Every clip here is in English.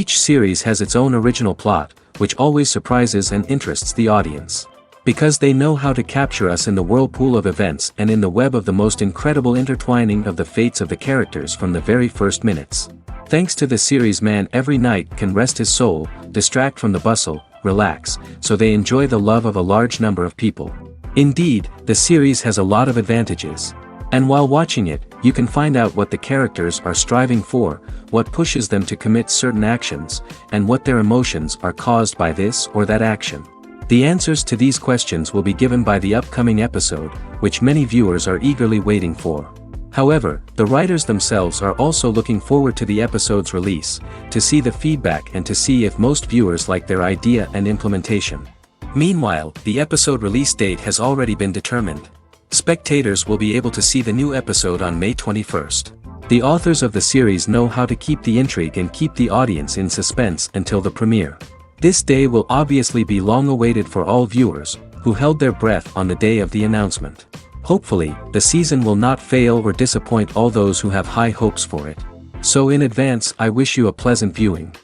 Each series has its own original plot, which always surprises and interests the audience. Because they know how to capture us in the whirlpool of events and in the web of the most incredible intertwining of the fates of the characters from the very first minutes. Thanks to the series, man every night can rest his soul, distract from the bustle, relax, so they enjoy the love of a large number of people. Indeed, the series has a lot of advantages. And while watching it, you can find out what the characters are striving for, what pushes them to commit certain actions, and what their emotions are caused by this or that action. The answers to these questions will be given by the upcoming episode, which many viewers are eagerly waiting for. However, the writers themselves are also looking forward to the episode's release, to see the feedback and to see if most viewers like their idea and implementation. Meanwhile, the episode release date has already been determined. Spectators will be able to see the new episode on May 21st. The authors of the series know how to keep the intrigue and keep the audience in suspense until the premiere. This day will obviously be long awaited for all viewers, who held their breath on the day of the announcement. Hopefully, the season will not fail or disappoint all those who have high hopes for it. So in advance, I wish you a pleasant viewing.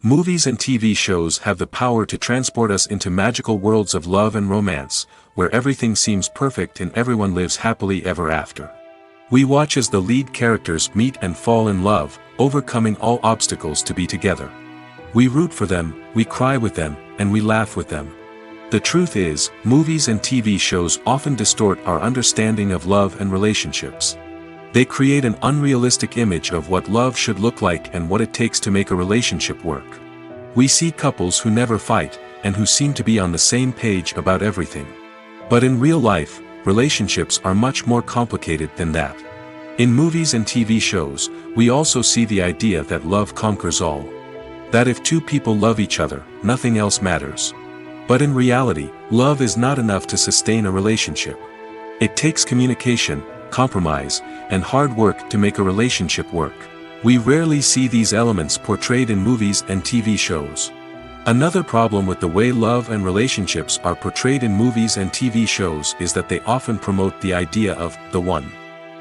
Movies and TV shows have the power to transport us into magical worlds of love and romance, where everything seems perfect and everyone lives happily ever after. We watch as the lead characters meet and fall in love, overcoming all obstacles to be together. We root for them, we cry with them, and we laugh with them. The truth is, movies and TV shows often distort our understanding of love and relationships. They create an unrealistic image of what love should look like and what it takes to make a relationship work. We see couples who never fight, and who seem to be on the same page about everything. But in real life, relationships are much more complicated than that. In movies and TV shows, we also see the idea that love conquers all. That if two people love each other, nothing else matters. But in reality, love is not enough to sustain a relationship. It takes communication, compromise, and hard work to make a relationship work. We rarely see these elements portrayed in movies and TV shows. Another problem with the way love and relationships are portrayed in movies and TV shows is that they often promote the idea of the one.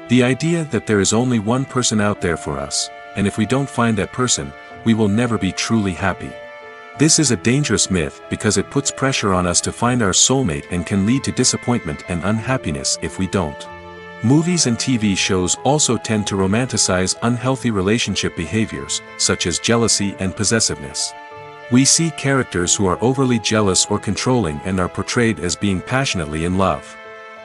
The idea that there is only one person out there for us, and if we don't find that person, we will never be truly happy. This is a dangerous myth because it puts pressure on us to find our soulmate and can lead to disappointment and unhappiness if we don't. Movies and TV shows also tend to romanticize unhealthy relationship behaviors, such as jealousy and possessiveness. We see characters who are overly jealous or controlling and are portrayed as being passionately in love.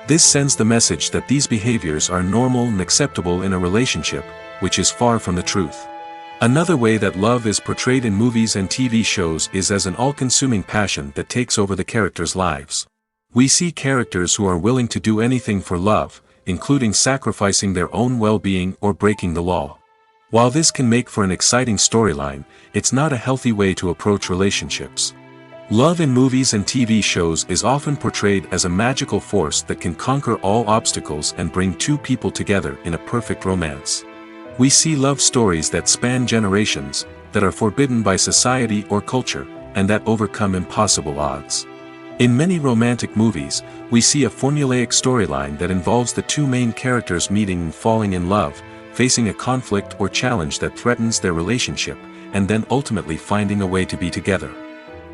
This sends the message that these behaviors are normal and acceptable in a relationship, which is far from the truth. Another way that love is portrayed in movies and TV shows is as an all-consuming passion that takes over the characters' lives. We see characters who are willing to do anything for love, including sacrificing their own well-being or breaking the law. While this can make for an exciting storyline, it's not a healthy way to approach relationships. Love in movies and TV shows is often portrayed as a magical force that can conquer all obstacles and bring two people together in a perfect romance. We see love stories that span generations, that are forbidden by society or culture, and that overcome impossible odds. In many romantic movies, we see a formulaic storyline that involves the two main characters meeting and falling in love, facing a conflict or challenge that threatens their relationship, and then ultimately finding a way to be together.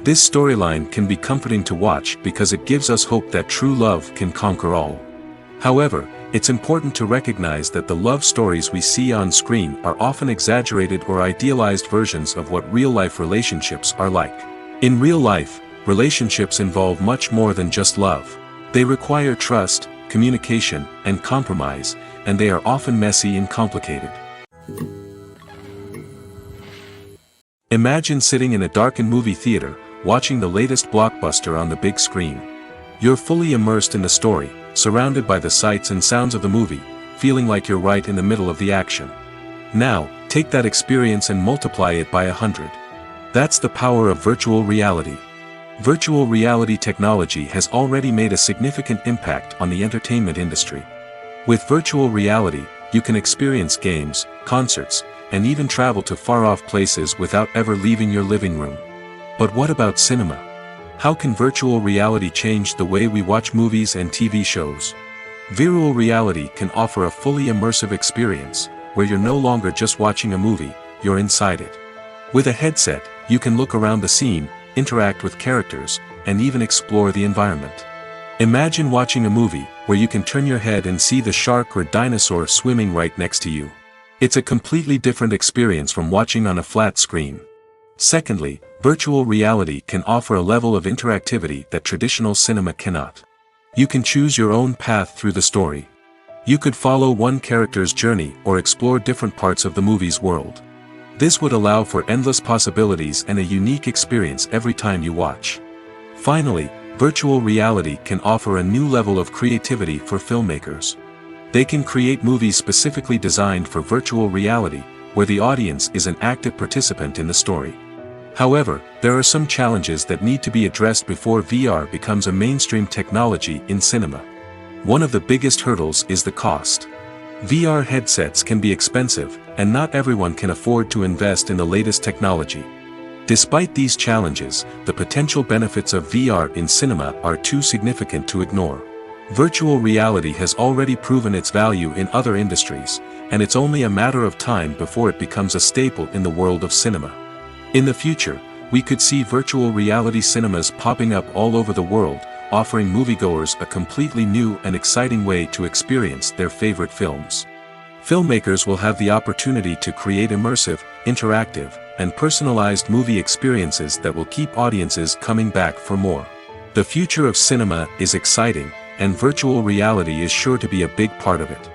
This storyline can be comforting to watch because it gives us hope that true love can conquer all. However, it's important to recognize that the love stories we see on screen are often exaggerated or idealized versions of what real-life relationships are like. In real life, relationships involve much more than just love. They require trust, communication, and compromise, and they are often messy and complicated. Imagine sitting in a darkened movie theater, watching the latest blockbuster on the big screen. You're fully immersed in the story, surrounded by the sights and sounds of the movie, feeling like you're right in the middle of the action. Now, take that experience and multiply it by 100. That's the power of virtual reality. Virtual reality technology has already made a significant impact on the entertainment industry. With virtual reality, you can experience games, concerts, and even travel to far-off places without ever leaving your living room. But what about cinema? How can virtual reality change the way we watch movies and TV shows? Virtual reality can offer a fully immersive experience, where you're no longer just watching a movie, you're inside it. With a headset, you can look around the scene, interact with characters, and even explore the environment. Imagine watching a movie where you can turn your head and see the shark or dinosaur swimming right next to you. It's a completely different experience from watching on a flat screen. Secondly, virtual reality can offer a level of interactivity that traditional cinema cannot. You can choose your own path through the story. You could follow one character's journey or explore different parts of the movie's world. This would allow for endless possibilities and a unique experience every time you watch. Finally, virtual reality can offer a new level of creativity for filmmakers. They can create movies specifically designed for virtual reality, where the audience is an active participant in the story. However, there are some challenges that need to be addressed before VR becomes a mainstream technology in cinema. One of the biggest hurdles is the cost. VR headsets can be expensive, and not everyone can afford to invest in the latest technology. Despite these challenges, the potential benefits of VR in cinema are too significant to ignore. Virtual reality has already proven its value in other industries, and it's only a matter of time before it becomes a staple in the world of cinema. In the future, we could see virtual reality cinemas popping up all over the world, offering moviegoers a completely new and exciting way to experience their favorite films. Filmmakers will have the opportunity to create immersive, interactive, and personalized movie experiences that will keep audiences coming back for more. The future of cinema is exciting, and virtual reality is sure to be a big part of it.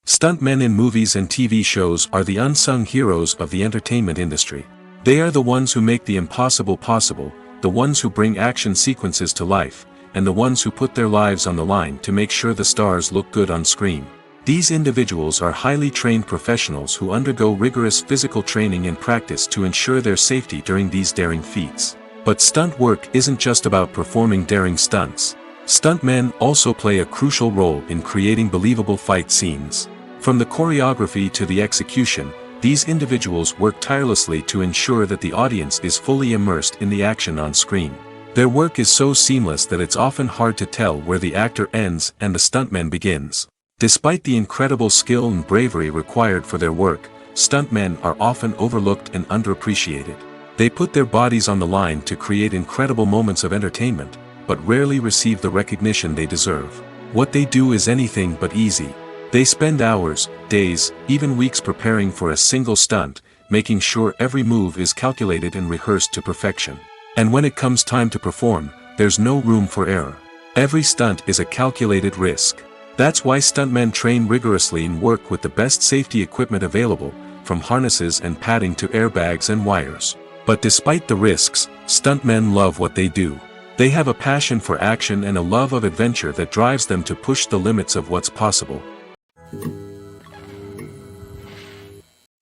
Stuntmen in movies and TV shows are the unsung heroes of the entertainment industry. They are the ones who make the impossible possible, the ones who bring action sequences to life, and the ones who put their lives on the line to make sure the stars look good on screen. These individuals are highly trained professionals who undergo rigorous physical training and practice to ensure their safety during these daring feats. But stunt work isn't just about performing daring stunts. Stuntmen also play a crucial role in creating believable fight scenes. From the choreography to the execution, these individuals work tirelessly to ensure that the audience is fully immersed in the action on screen. Their work is so seamless that it's often hard to tell where the actor ends and the stuntman begins. Despite the incredible skill and bravery required for their work, stuntmen are often overlooked and underappreciated. They put their bodies on the line to create incredible moments of entertainment, but rarely receive the recognition they deserve. What they do is anything but easy. They spend hours, days, even weeks preparing for a single stunt, making sure every move is calculated and rehearsed to perfection. And when it comes time to perform, there's no room for error. Every stunt is a calculated risk. That's why stuntmen train rigorously and work with the best safety equipment available, from harnesses and padding to airbags and wires. But despite the risks, stuntmen love what they do. They have a passion for action and a love of adventure that drives them to push the limits of what's possible.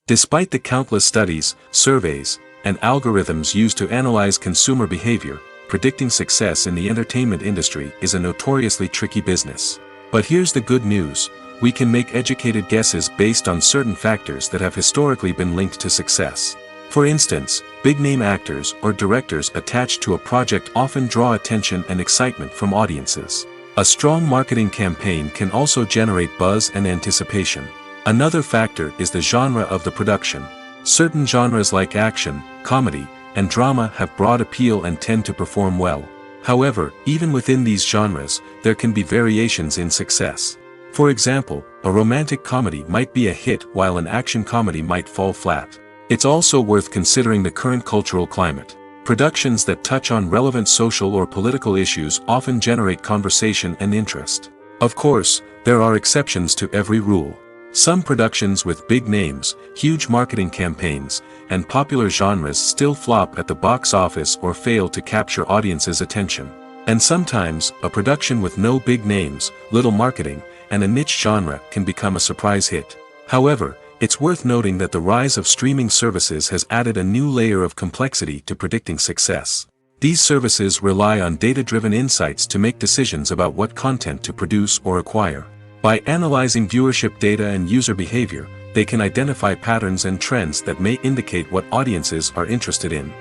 Despite the countless studies, surveys, and algorithms used to analyze consumer behavior, predicting success in the entertainment industry is a notoriously tricky business. But here's the good news: we can make educated guesses based on certain factors that have historically been linked to success. For instance, big-name actors or directors attached to a project often draw attention and excitement from audiences. A strong marketing campaign can also generate buzz and anticipation. Another factor is the genre of the production. Certain genres like action, comedy, and drama have broad appeal and tend to perform well. However, even within these genres, there can be variations in success. For example, a romantic comedy might be a hit while an action comedy might fall flat. It's also worth considering the current cultural climate. Productions that touch on relevant social or political issues often generate conversation and interest. Of course, there are exceptions to every rule. Some productions with big names, huge marketing campaigns, and popular genres still flop at the box office or fail to capture audiences' attention. And sometimes, a production with no big names, little marketing, and a niche genre can become a surprise hit. However, it's worth noting that the rise of streaming services has added a new layer of complexity to predicting success. These services rely on data-driven insights to make decisions about what content to produce or acquire. By analyzing viewership data and user behavior, they can identify patterns and trends that may indicate what audiences are interested in.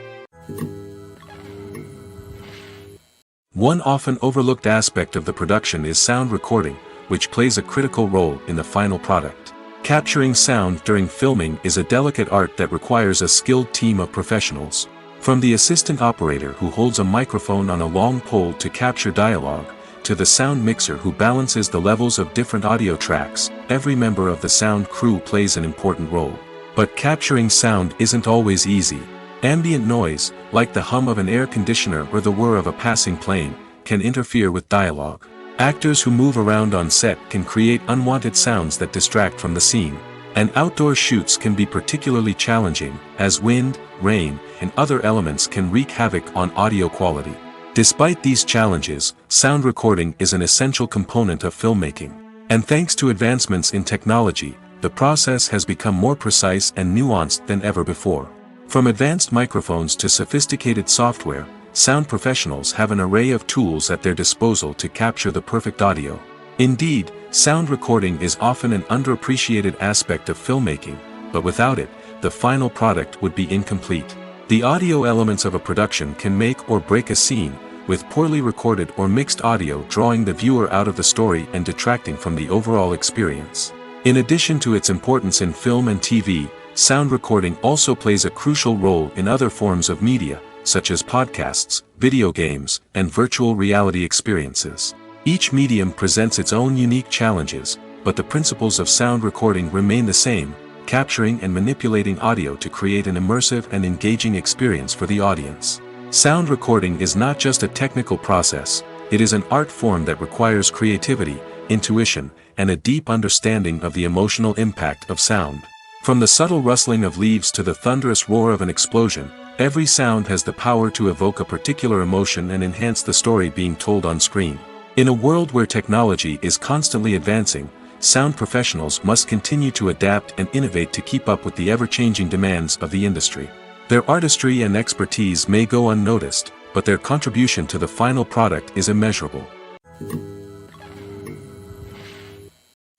One often overlooked aspect of the production is sound recording, which plays a critical role in the final product. Capturing sound during filming is a delicate art that requires a skilled team of professionals. From the assistant operator who holds a microphone on a long pole to capture dialogue, to the sound mixer who balances the levels of different audio tracks, every member of the sound crew plays an important role. But capturing sound isn't always easy. Ambient noise, like the hum of an air conditioner or the whir of a passing plane, can interfere with dialogue. Actors who move around on set can create unwanted sounds that distract from the scene. And outdoor shoots can be particularly challenging, as wind, rain, and other elements can wreak havoc on audio quality. Despite these challenges, sound recording is an essential component of filmmaking. And thanks to advancements in technology, the process has become more precise and nuanced than ever before. From advanced microphones to sophisticated software, sound professionals have an array of tools at their disposal to capture the perfect audio. Indeed, sound recording is often an underappreciated aspect of filmmaking, but without it, the final product would be incomplete. The audio elements of a production can make or break a scene, with poorly recorded or mixed audio drawing the viewer out of the story and detracting from the overall experience. In addition to its importance in film and TV, sound recording also plays a crucial role in other forms of media, such as podcasts, video games, and virtual reality experiences. Each medium presents its own unique challenges, but the principles of sound recording remain the same: capturing and manipulating audio to create an immersive and engaging experience for the audience. Sound recording is not just a technical process, it is an art form that requires creativity, intuition, and a deep understanding of the emotional impact of sound. From the subtle rustling of leaves to the thunderous roar of an explosion, every sound has the power to evoke a particular emotion and enhance the story being told on screen. In a world where technology is constantly advancing, sound professionals must continue to adapt and innovate to keep up with the ever-changing demands of the industry. Their artistry and expertise may go unnoticed, but their contribution to the final product is immeasurable.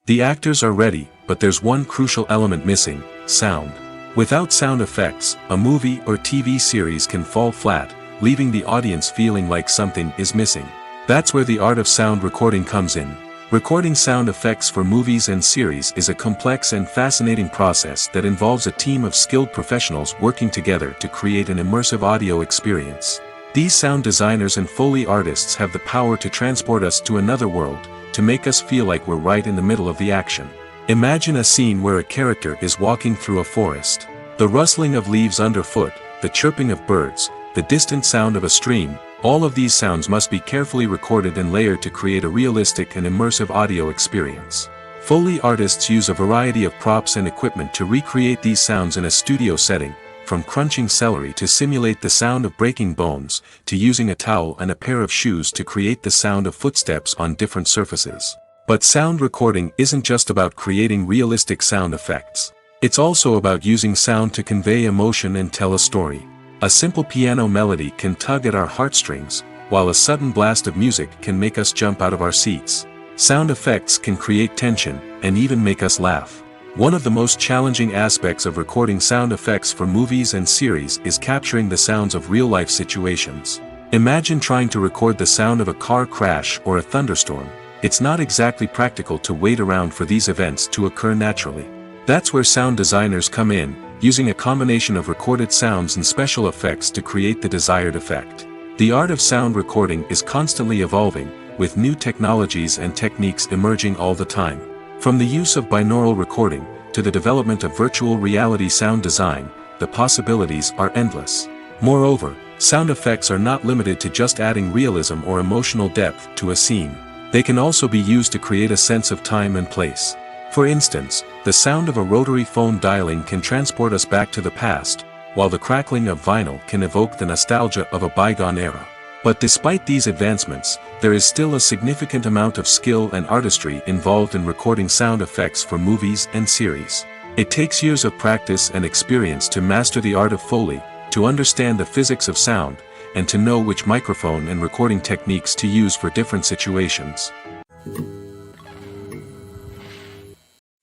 The actors are ready, but there's one crucial element missing: sound. Without sound effects, a movie or TV series can fall flat, leaving the audience feeling like something is missing. That's where the art of sound recording comes in. Recording sound effects for movies and series is a complex and fascinating process that involves a team of skilled professionals working together to create an immersive audio experience. These sound designers and Foley artists have the power to transport us to another world, to make us feel like we're right in the middle of the action. Imagine a scene where a character is walking through a forest. The rustling of leaves underfoot, the chirping of birds, the distant sound of a stream, all of these sounds must be carefully recorded and layered to create a realistic and immersive audio experience. Foley artists use a variety of props and equipment to recreate these sounds in a studio setting, from crunching celery to simulate the sound of breaking bones, to using a towel and a pair of shoes to create the sound of footsteps on different surfaces. But sound recording isn't just about creating realistic sound effects. It's also about using sound to convey emotion and tell a story. A simple piano melody can tug at our heartstrings, while a sudden blast of music can make us jump out of our seats. Sound effects can create tension, and even make us laugh. One of the most challenging aspects of recording sound effects for movies and series is capturing the sounds of real-life situations. Imagine trying to record the sound of a car crash or a thunderstorm. It's not exactly practical to wait around for these events to occur naturally. That's where sound designers come in, using a combination of recorded sounds and special effects to create the desired effect. The art of sound recording is constantly evolving, with new technologies and techniques emerging all the time. From the use of binaural recording, to the development of virtual reality sound design, the possibilities are endless. Moreover, sound effects are not limited to just adding realism or emotional depth to a scene. They can also be used to create a sense of time and place. For instance, the sound of a rotary phone dialing can transport us back to the past, while the crackling of vinyl can evoke the nostalgia of a bygone era. But despite these advancements, there is still a significant amount of skill and artistry involved in recording sound effects for movies and series. It takes years of practice and experience to master the art of Foley, to understand the physics of sound, and to know which microphone and recording techniques to use for different situations.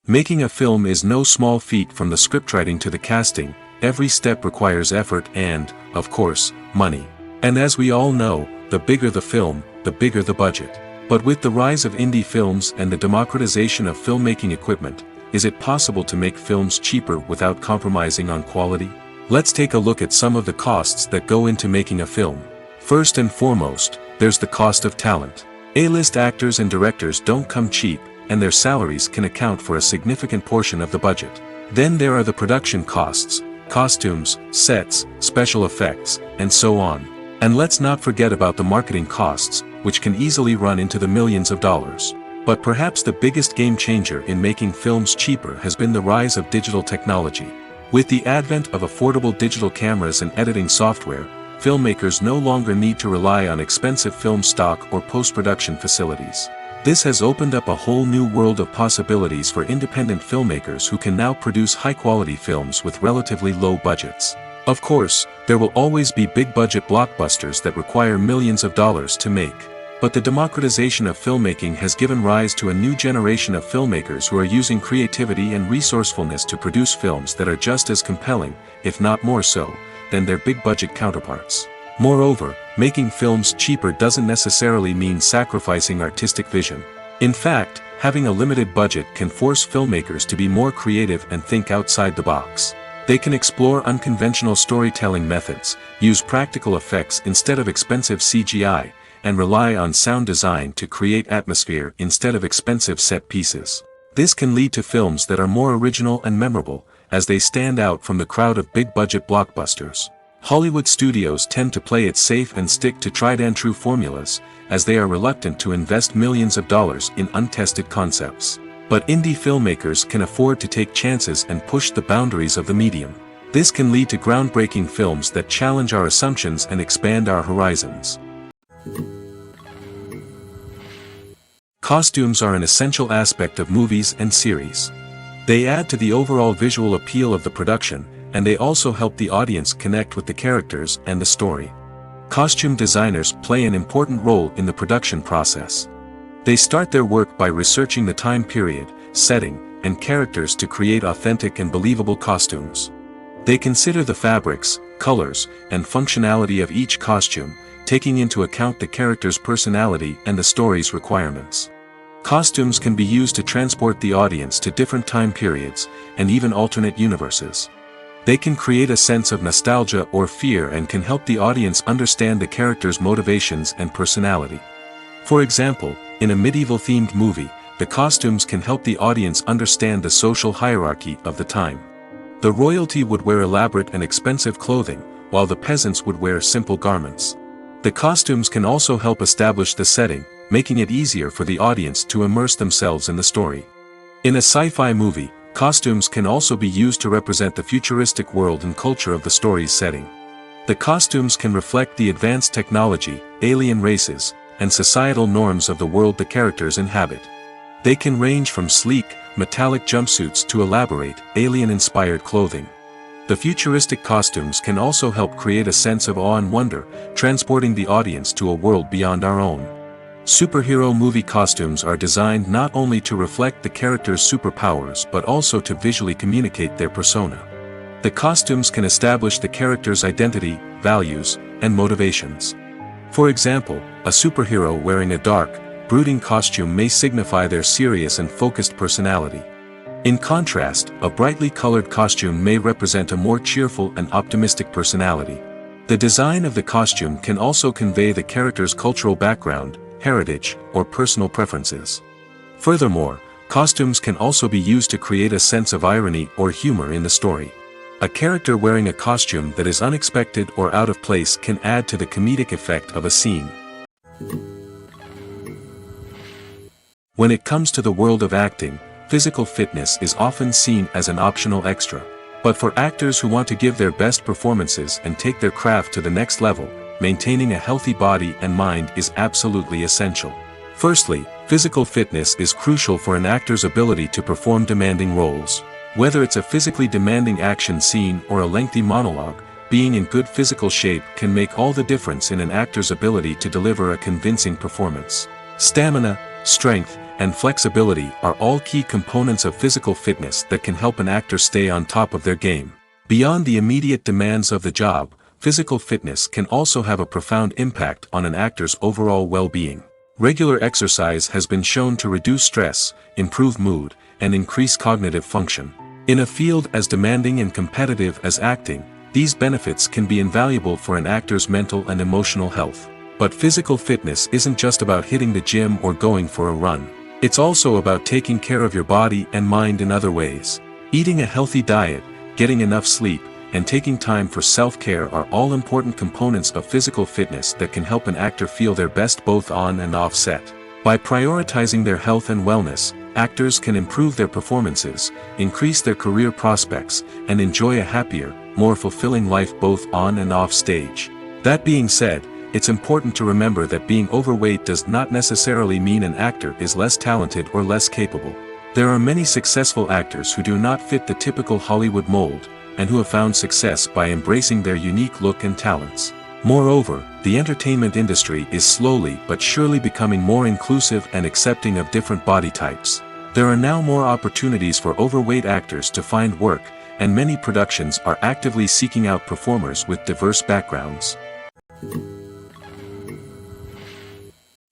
Making a film is no small feat. From the scriptwriting to the casting, every step requires effort and, of course, money. And as we all know, the bigger the film, the bigger the budget. But with the rise of indie films and the democratization of filmmaking equipment, is it possible to make films cheaper without compromising on quality? Let's take a look at some of the costs that go into making a film. First and foremost, there's the cost of talent. A-list actors and directors don't come cheap, and their salaries can account for a significant portion of the budget. Then there are the production costs, costumes, sets, special effects, and so on. And let's not forget about the marketing costs, which can easily run into the millions of dollars. But perhaps the biggest game changer in making films cheaper has been the rise of digital technology. With the advent of affordable digital cameras and editing software, filmmakers no longer need to rely on expensive film stock or post-production facilities. This has opened up a whole new world of possibilities for independent filmmakers who can now produce high-quality films with relatively low budgets. Of course, there will always be big-budget blockbusters that require millions of dollars to make. But the democratization of filmmaking has given rise to a new generation of filmmakers who are using creativity and resourcefulness to produce films that are just as compelling, if not more so, than their big-budget counterparts. Moreover, making films cheaper doesn't necessarily mean sacrificing artistic vision. In fact, having a limited budget can force filmmakers to be more creative and think outside the box. They can explore unconventional storytelling methods, use practical effects instead of expensive CGI, and rely on sound design to create atmosphere instead of expensive set pieces. This can lead to films that are more original and memorable, as they stand out from the crowd of big-budget blockbusters. Hollywood studios tend to play it safe and stick to tried-and-true formulas, as they are reluctant to invest millions of dollars in untested concepts. But indie filmmakers can afford to take chances and push the boundaries of the medium. This can lead to groundbreaking films that challenge our assumptions and expand our horizons. Costumes are an essential aspect of movies and series. They add to the overall visual appeal of the production, and they also help the audience connect with the characters and the story. Costume designers play an important role in the production process. They start their work by researching the time period, setting, and characters to create authentic and believable costumes. They consider the fabrics, colors, and functionality of each costume, taking into account the character's personality and the story's requirements. Costumes can be used to transport the audience to different time periods, and even alternate universes. They can create a sense of nostalgia or fear and can help the audience understand the character's motivations and personality. For example, in a medieval-themed movie, the costumes can help the audience understand the social hierarchy of the time. The royalty would wear elaborate and expensive clothing, while the peasants would wear simple garments. The costumes can also help establish the setting, making it easier for the audience to immerse themselves in the story. In a sci-fi movie, costumes can also be used to represent the futuristic world and culture of the story's setting. The costumes can reflect the advanced technology, alien races, and societal norms of the world the characters inhabit. They can range from sleek, metallic jumpsuits to elaborate, alien-inspired clothing. The futuristic costumes can also help create a sense of awe and wonder, transporting the audience to a world beyond our own. Superhero movie costumes are designed not only to reflect the character's superpowers but also to visually communicate their persona. The costumes can establish the character's identity, values, and motivations. For example, a superhero wearing a dark, brooding costume may signify their serious and focused personality. In contrast, a brightly colored costume may represent a more cheerful and optimistic personality. The design of the costume can also convey the character's cultural background, heritage, or personal preferences. Furthermore, costumes can also be used to create a sense of irony or humor in the story. A character wearing a costume that is unexpected or out of place can add to the comedic effect of a scene. When it comes to the world of acting, physical fitness is often seen as an optional extra. But for actors who want to give their best performances and take their craft to the next level, maintaining a healthy body and mind is absolutely essential. Firstly, physical fitness is crucial for an actor's ability to perform demanding roles. Whether it's a physically demanding action scene or a lengthy monologue, being in good physical shape can make all the difference in an actor's ability to deliver a convincing performance. Stamina, strength, and flexibility are all key components of physical fitness that can help an actor stay on top of their game. Beyond the immediate demands of the job, physical fitness can also have a profound impact on an actor's overall well-being. Regular exercise has been shown to reduce stress, improve mood, and increase cognitive function. In a field as demanding and competitive as acting, these benefits can be invaluable for an actor's mental and emotional health. But physical fitness isn't just about hitting the gym or going for a run. It's also about taking care of your body and mind in other ways. Eating a healthy diet, getting enough sleep, and taking time for self-care are all important components of physical fitness that can help an actor feel their best both on and off set. By prioritizing their health and wellness, actors can improve their performances, increase their career prospects, and enjoy a happier, more fulfilling life both on and off stage. That being said, it's important to remember that being overweight does not necessarily mean an actor is less talented or less capable. There are many successful actors who do not fit the typical Hollywood mold, and who have found success by embracing their unique look and talents. Moreover, the entertainment industry is slowly but surely becoming more inclusive and accepting of different body types. There are now more opportunities for overweight actors to find work, and many productions are actively seeking out performers with diverse backgrounds.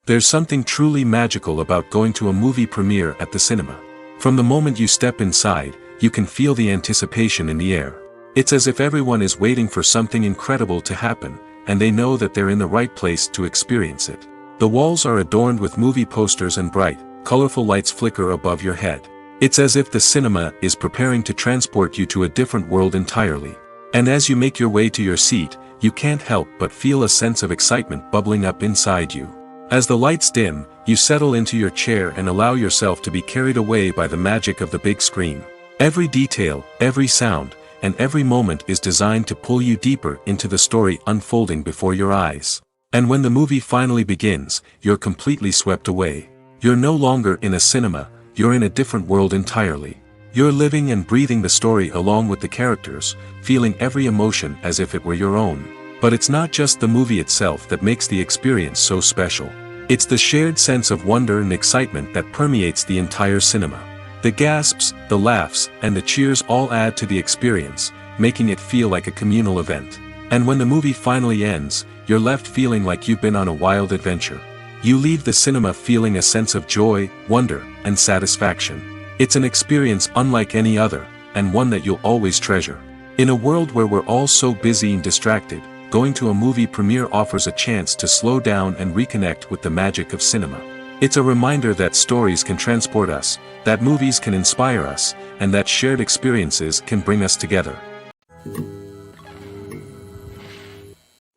There's something truly magical about going to a movie premiere at the cinema. From the moment you step inside, you can feel the anticipation in the air. It's as if everyone is waiting for something incredible to happen, and they know that they're in the right place to experience it. The walls are adorned with movie posters and bright, colorful lights flicker above your head. It's as if the cinema is preparing to transport you to a different world entirely. And as you make your way to your seat, you can't help but feel a sense of excitement bubbling up inside you. As the lights dim, you settle into your chair and allow yourself to be carried away by the magic of the big screen. Every detail, every sound, and every moment is designed to pull you deeper into the story unfolding before your eyes. And when the movie finally begins, you're completely swept away. You're no longer in a cinema, you're in a different world entirely. You're living and breathing the story along with the characters, feeling every emotion as if it were your own. But it's not just the movie itself that makes the experience so special. It's the shared sense of wonder and excitement that permeates the entire cinema. The gasps, the laughs, and the cheers all add to the experience, making it feel like a communal event. And when the movie finally ends, you're left feeling like you've been on a wild adventure. You leave the cinema feeling a sense of joy, wonder, and satisfaction. It's an experience unlike any other, and one that you'll always treasure. In a world where we're all so busy and distracted, going to a movie premiere offers a chance to slow down and reconnect with the magic of cinema. It's a reminder that stories can transport us, that movies can inspire us, and that shared experiences can bring us together.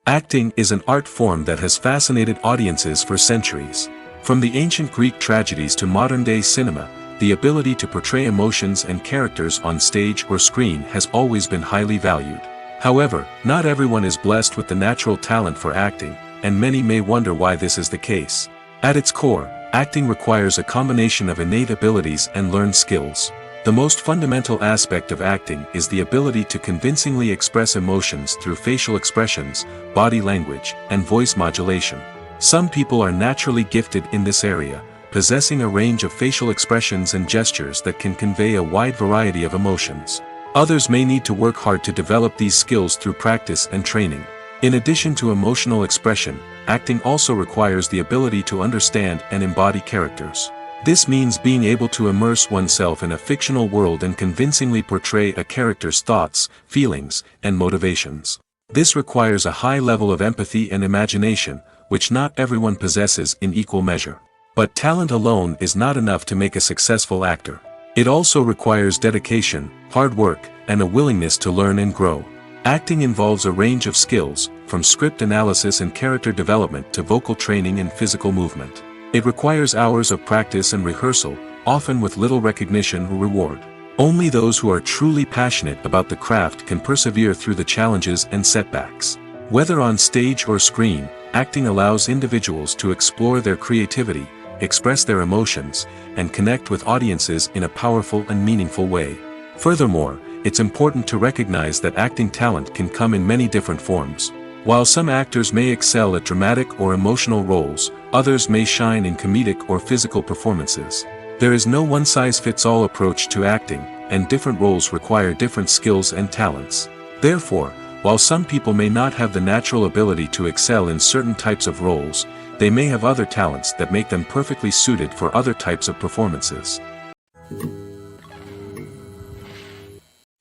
Acting is an art form that has fascinated audiences for centuries. From the ancient Greek tragedies to modern-day cinema, the ability to portray emotions and characters on stage or screen has always been highly valued. However, not everyone is blessed with the natural talent for acting, and many may wonder why this is the case. At its core, acting requires a combination of innate abilities and learned skills. The most fundamental aspect of acting is the ability to convincingly express emotions through facial expressions, body language, and voice modulation. Some people are naturally gifted in this area, possessing a range of facial expressions and gestures that can convey a wide variety of emotions. Others may need to work hard to develop these skills through practice and training. In addition to emotional expression, acting also requires the ability to understand and embody characters. This means being able to immerse oneself in a fictional world and convincingly portray a character's thoughts, feelings, and motivations. This requires a high level of empathy and imagination, which not everyone possesses in equal measure. But talent alone is not enough to make a successful actor. It also requires dedication, hard work, and a willingness to learn and grow. Acting involves a range of skills, from script analysis and character development to vocal training and physical movement. It requires hours of practice and rehearsal, often with little recognition or reward. Only those who are truly passionate about the craft can persevere through the challenges and setbacks. Whether on stage or screen, acting allows individuals to explore their creativity, express their emotions, and connect with audiences in a powerful and meaningful way. Furthermore, it's important to recognize that acting talent can come in many different forms. While some actors may excel at dramatic or emotional roles, others may shine in comedic or physical performances. There is no one-size-fits-all approach to acting, and different roles require different skills and talents. Therefore, While some people may not have the natural ability to excel in certain types of roles, they may have other talents that make them perfectly suited for other types of performances.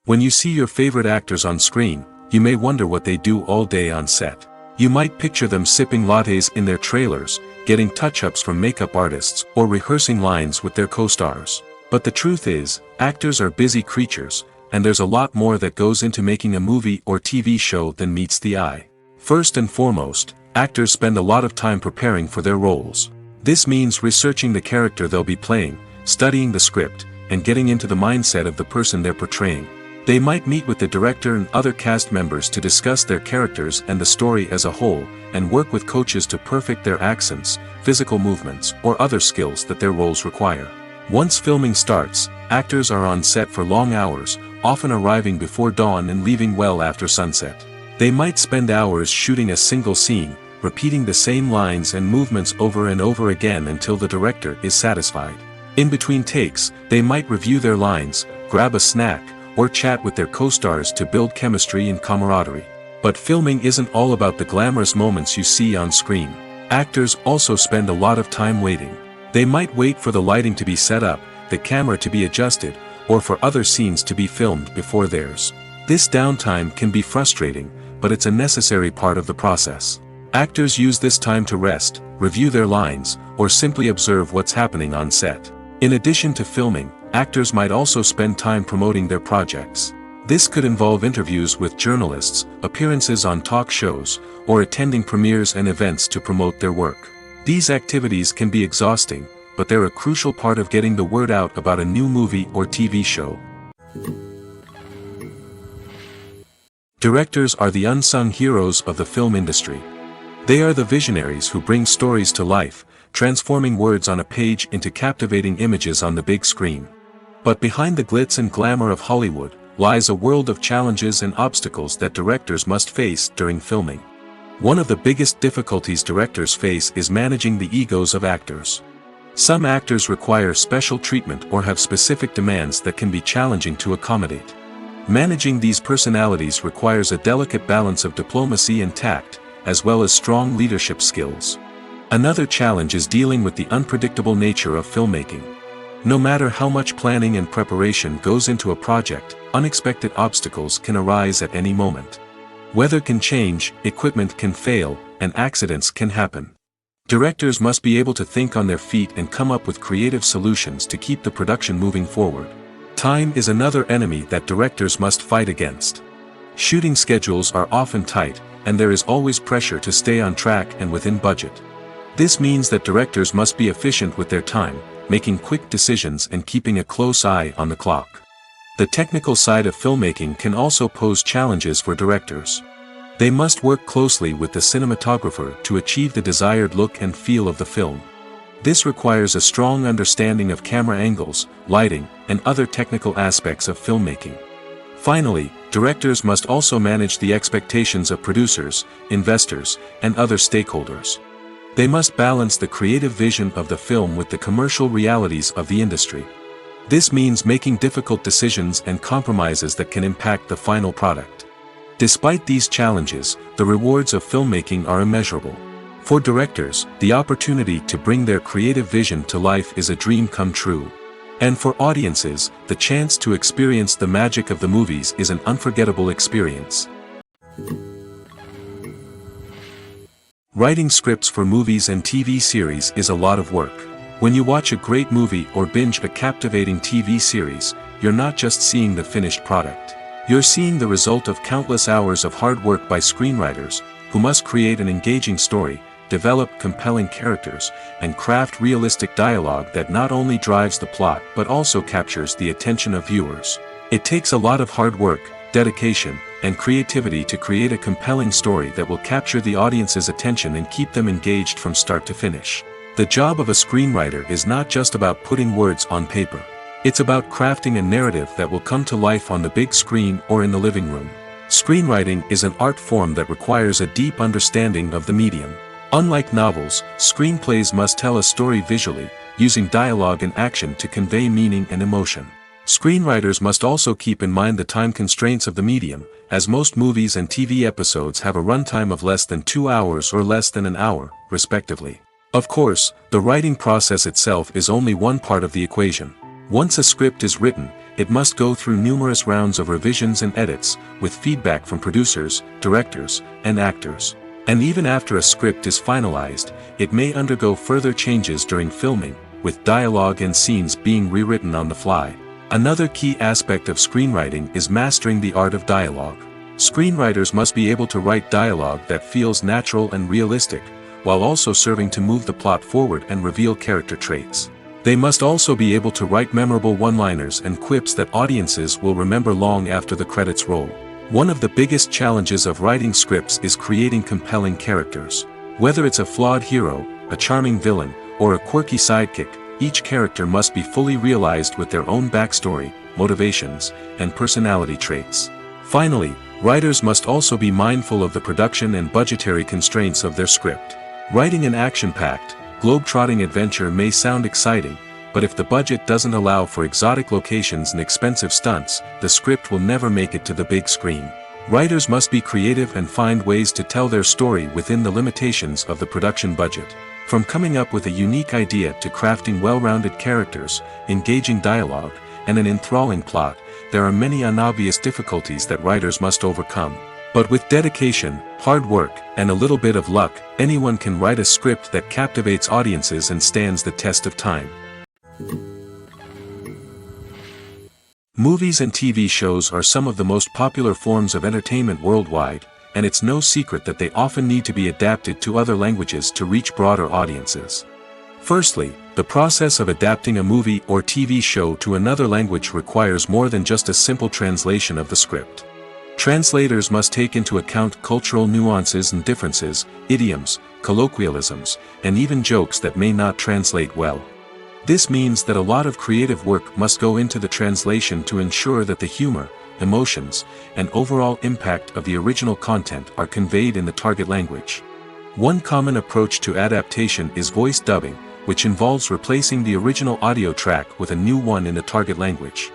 When you see your favorite actors on screen, you may wonder what they do all day on set. You might picture them sipping lattes in their trailers, getting touch-ups from makeup artists, or rehearsing lines with their co-stars. But the truth is, actors are busy creatures, and there's a lot more that goes into making a movie or TV show than meets the eye. First and foremost, actors spend a lot of time preparing for their roles. This means researching the character they'll be playing, studying the script, and getting into the mindset of the person they're portraying. They might meet with the director and other cast members to discuss their characters and the story as a whole, and work with coaches to perfect their accents, physical movements, or other skills that their roles require. Once filming starts, actors are on set for long hours, often arriving before dawn and leaving well after sunset. They might spend hours shooting a single scene, repeating the same lines and movements over and over again until the director is satisfied. In between takes, they might review their lines, grab a snack, or chat with their co-stars to build chemistry and camaraderie. But filming isn't all about the glamorous moments you see on screen. Actors also spend a lot of time waiting. They might wait for the lighting to be set up, the camera to be adjusted, or for other scenes to be filmed before theirs. This downtime can be frustrating, but it's a necessary part of the process. Actors use this time to rest, review their lines, or simply observe what's happening on set. In addition to filming, actors might also spend time promoting their projects. This could involve interviews with journalists, appearances on talk shows, or attending premieres and events to promote their work. These activities can be exhausting, but they're a crucial part of getting the word out about a new movie or TV show. Directors are the unsung heroes of the film industry. They are the visionaries who bring stories to life, transforming words on a page into captivating images on the big screen. But behind the glitz and glamour of Hollywood, lies a world of challenges and obstacles that directors must face during filming. One of the biggest difficulties directors face is managing the egos of actors. Some actors require special treatment or have specific demands that can be challenging to accommodate. Managing these personalities requires a delicate balance of diplomacy and tact, as well as strong leadership skills. Another challenge is dealing with the unpredictable nature of filmmaking. No matter how much planning and preparation goes into a project, unexpected obstacles can arise at any moment. Weather can change, equipment can fail, and accidents can happen. Directors must be able to think on their feet and come up with creative solutions to keep the production moving forward. Time is another enemy that directors must fight against. Shooting schedules are often tight, and there is always pressure to stay on track and within budget. This means that directors must be efficient with their time, making quick decisions and keeping a close eye on the clock. The technical side of filmmaking can also pose challenges for directors. They must work closely with the cinematographer to achieve the desired look and feel of the film. This requires a strong understanding of camera angles, lighting, and other technical aspects of filmmaking. Finally, directors must also manage the expectations of producers, investors, and other stakeholders. They must balance the creative vision of the film with the commercial realities of the industry. This means making difficult decisions and compromises that can impact the final product. Despite these challenges, the rewards of filmmaking are immeasurable. For directors, the opportunity to bring their creative vision to life is a dream come true. And for audiences, the chance to experience the magic of the movies is an unforgettable experience. Writing scripts for movies and TV series is a lot of work. When you watch a great movie or binge a captivating TV series, you're not just seeing the finished product. You're seeing the result of countless hours of hard work by screenwriters, who must create an engaging story, develop compelling characters, and craft realistic dialogue that not only drives the plot but also captures the attention of viewers. It takes a lot of hard work, dedication, and creativity to create a compelling story that will capture the audience's attention and keep them engaged from start to finish. The job of a screenwriter is not just about putting words on paper. It's about crafting a narrative that will come to life on the big screen or in the living room. Screenwriting is an art form that requires a deep understanding of the medium. Unlike novels, screenplays must tell a story visually, using dialogue and action to convey meaning and emotion. Screenwriters must also keep in mind the time constraints of the medium, as most movies and TV episodes have a runtime of less than 2 hours or less than an hour, respectively. Of course, the writing process itself is only one part of the equation. Once a script is written, it must go through numerous rounds of revisions and edits, with feedback from producers, directors, and actors. And even after a script is finalized, it may undergo further changes during filming, with dialogue and scenes being rewritten on the fly. Another key aspect of screenwriting is mastering the art of dialogue. Screenwriters must be able to write dialogue that feels natural and realistic, while also serving to move the plot forward and reveal character traits. They must also be able to write memorable one-liners and quips that audiences will remember long after the credits roll. One of the biggest challenges of writing scripts is creating compelling characters. Whether it's a flawed hero, a charming villain, or a quirky sidekick, each character must be fully realized with their own backstory, motivations, and personality traits. Finally, writers must also be mindful of the production and budgetary constraints of their script. Writing an action-packed, globe-trotting adventure may sound exciting, but if the budget doesn't allow for exotic locations and expensive stunts, the script will never make it to the big screen. Writers must be creative and find ways to tell their story within the limitations of the production budget. From coming up with a unique idea to crafting well-rounded characters, engaging dialogue, and an enthralling plot, there are many unobvious difficulties that writers must overcome. But with dedication, hard work, and a little bit of luck, anyone can write a script that captivates audiences and stands the test of time. Movies and TV shows are some of the most popular forms of entertainment worldwide, and it's no secret that they often need to be adapted to other languages to reach broader audiences. Firstly, the process of adapting a movie or TV show to another language requires more than just a simple translation of the script. Translators must take into account cultural nuances and differences, idioms, colloquialisms, and even jokes that may not translate well. This means that a lot of creative work must go into the translation to ensure that the humor, emotions, and overall impact of the original content are conveyed in the target language. One common approach to adaptation is voice dubbing, which involves replacing the original audio track with a new one in the target language.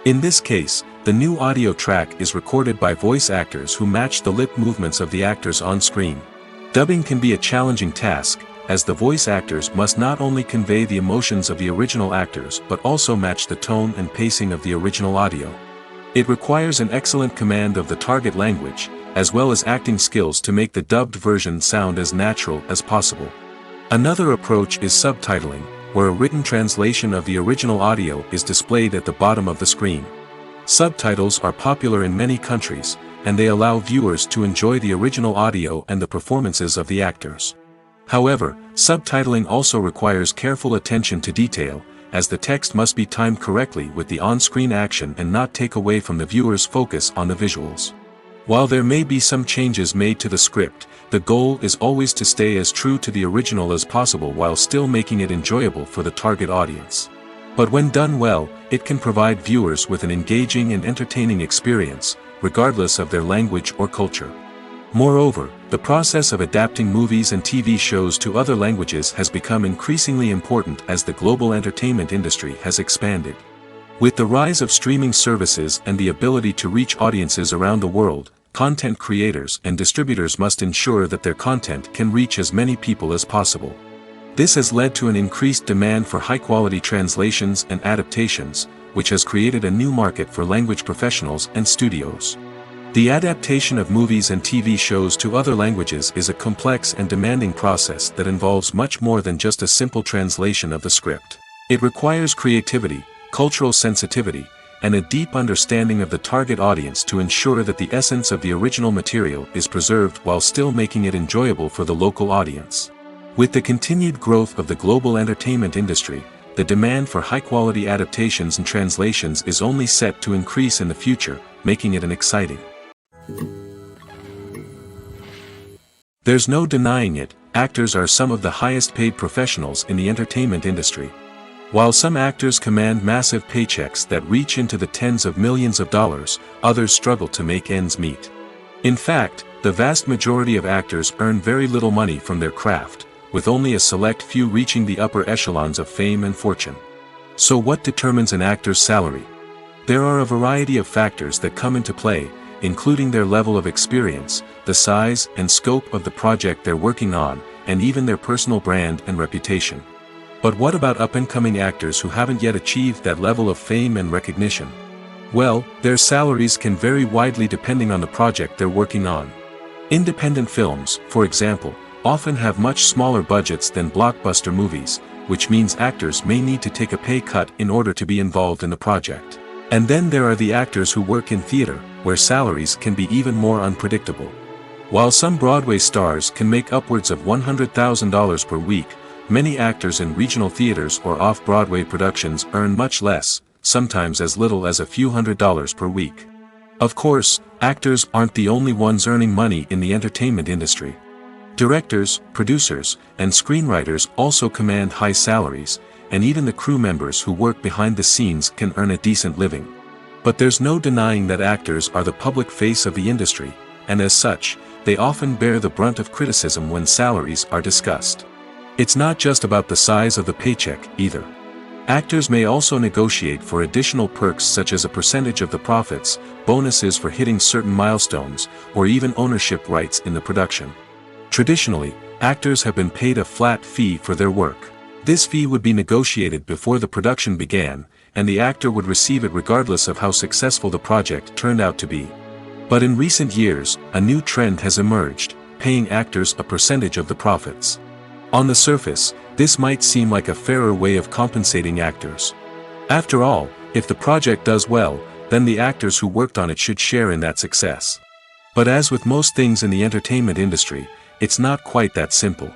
In this case, the new audio track is recorded by voice actors who match the lip movements of the actors on screen. Dubbing can be a challenging task, as the voice actors must not only convey the emotions of the original actors but also match the tone and pacing of the original audio. It requires an excellent command of the target language, as well as acting skills to make the dubbed version sound as natural as possible. Another approach is subtitling, where a written translation of the original audio is displayed at the bottom of the screen. Subtitles are popular in many countries, and they allow viewers to enjoy the original audio and the performances of the actors. However, subtitling also requires careful attention to detail, as the text must be timed correctly with the on-screen action and not take away from the viewer's focus on the visuals. While there may be some changes made to the script, the goal is always to stay as true to the original as possible while still making it enjoyable for the target audience. But when done well, it can provide viewers with an engaging and entertaining experience, regardless of their language or culture. Moreover, the process of adapting movies and TV shows to other languages has become increasingly important as the global entertainment industry has expanded. With the rise of streaming services and the ability to reach audiences around the world, content creators and distributors must ensure that their content can reach as many people as possible. This has led to an increased demand for high-quality translations and adaptations, which has created a new market for language professionals and studios. The adaptation of movies and TV shows to other languages is a complex and demanding process that involves much more than just a simple translation of the script. It requires creativity, cultural sensitivity, and a deep understanding of the target audience to ensure that the essence of the original material is preserved while still making it enjoyable for the local audience. With the continued growth of the global entertainment industry, the demand for high-quality adaptations and translations is only set to increase in the future, making it an exciting. There's no denying it, actors are some of the highest-paid professionals in the entertainment industry. While some actors command massive paychecks that reach into the tens of millions of dollars, others struggle to make ends meet. In fact, the vast majority of actors earn very little money from their craft, with only a select few reaching the upper echelons of fame and fortune. So what determines an actor's salary? There are a variety of factors that come into play, including their level of experience, the size and scope of the project they're working on, and even their personal brand and reputation. But what about up-and-coming actors who haven't yet achieved that level of fame and recognition? Well, their salaries can vary widely depending on the project they're working on. Independent films, for example, often have much smaller budgets than blockbuster movies, which means actors may need to take a pay cut in order to be involved in the project. And then there are the actors who work in theater, where salaries can be even more unpredictable. While some Broadway stars can make upwards of $100,000 per week, many actors in regional theaters or off-Broadway productions earn much less, sometimes as little as a few $100s per week. Of course, actors aren't the only ones earning money in the entertainment industry. Directors, producers, and screenwriters also command high salaries, and even the crew members who work behind the scenes can earn a decent living. But there's no denying that actors are the public face of the industry, and as such, they often bear the brunt of criticism when salaries are discussed. It's not just about the size of the paycheck, either. Actors may also negotiate for additional perks such as a percentage of the profits, bonuses for hitting certain milestones, or even ownership rights in the production. Traditionally, actors have been paid a flat fee for their work. This fee would be negotiated before the production began, and the actor would receive it regardless of how successful the project turned out to be. But in recent years, a new trend has emerged, paying actors a percentage of the profits. On the surface, this might seem like a fairer way of compensating actors. After all, if the project does well, then the actors who worked on it should share in that success. But as with most things in the entertainment industry, it's not quite that simple.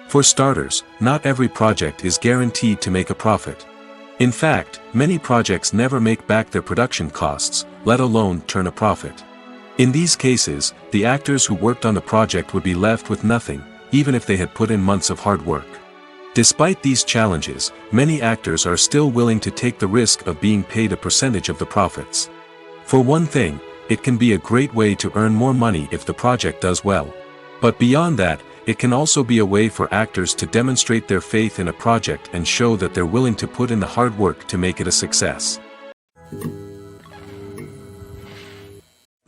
For starters, not every project is guaranteed to make a profit. In fact, many projects never make back their production costs, let alone turn a profit. In these cases, the actors who worked on the project would be left with nothing, even if they had put in months of hard work. Despite these challenges, many actors are still willing to take the risk of being paid a percentage of the profits. For one thing, it can be a great way to earn more money if the project does well. But beyond that, it can also be a way for actors to demonstrate their faith in a project and show that they're willing to put in the hard work to make it a success.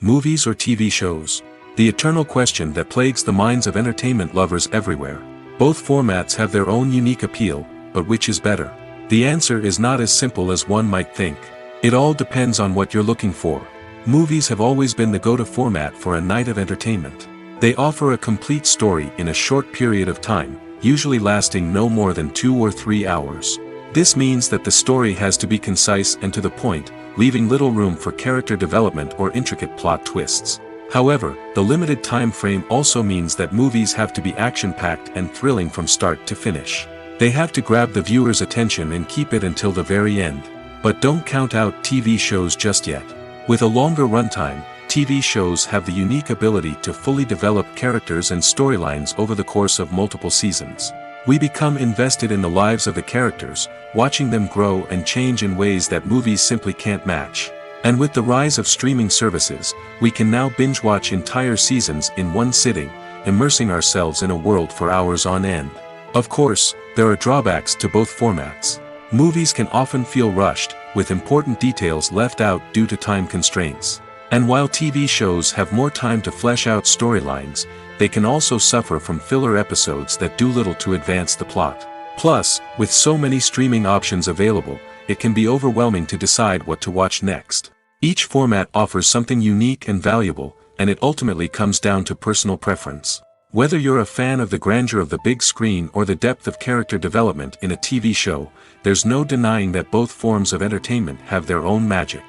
Movies or TV shows? The eternal question that plagues the minds of entertainment lovers everywhere. Both formats have their own unique appeal, but which is better? The answer is not as simple as one might think. It all depends on what you're looking for. Movies have always been the go-to format for a night of entertainment. They offer a complete story in a short period of time, usually lasting no more than 2 or 3 hours. This means that the story has to be concise and to the point, leaving little room for character development or intricate plot twists. However, the limited time frame also means that movies have to be action-packed and thrilling from start to finish. They have to grab the viewer's attention and keep it until the very end. But don't count out TV shows just yet. With a longer runtime, TV shows have the unique ability to fully develop characters and storylines over the course of multiple seasons. We become invested in the lives of the characters, watching them grow and change in ways that movies simply can't match. And with the rise of streaming services, we can now binge-watch entire seasons in one sitting, immersing ourselves in a world for hours on end. Of course, there are drawbacks to both formats. Movies can often feel rushed, with important details left out due to time constraints. And while TV shows have more time to flesh out storylines, they can also suffer from filler episodes that do little to advance the plot. Plus, with so many streaming options available, it can be overwhelming to decide what to watch next. Each format offers something unique and valuable, and it ultimately comes down to personal preference. Whether you're a fan of the grandeur of the big screen or the depth of character development in a TV show, there's no denying that both forms of entertainment have their own magic.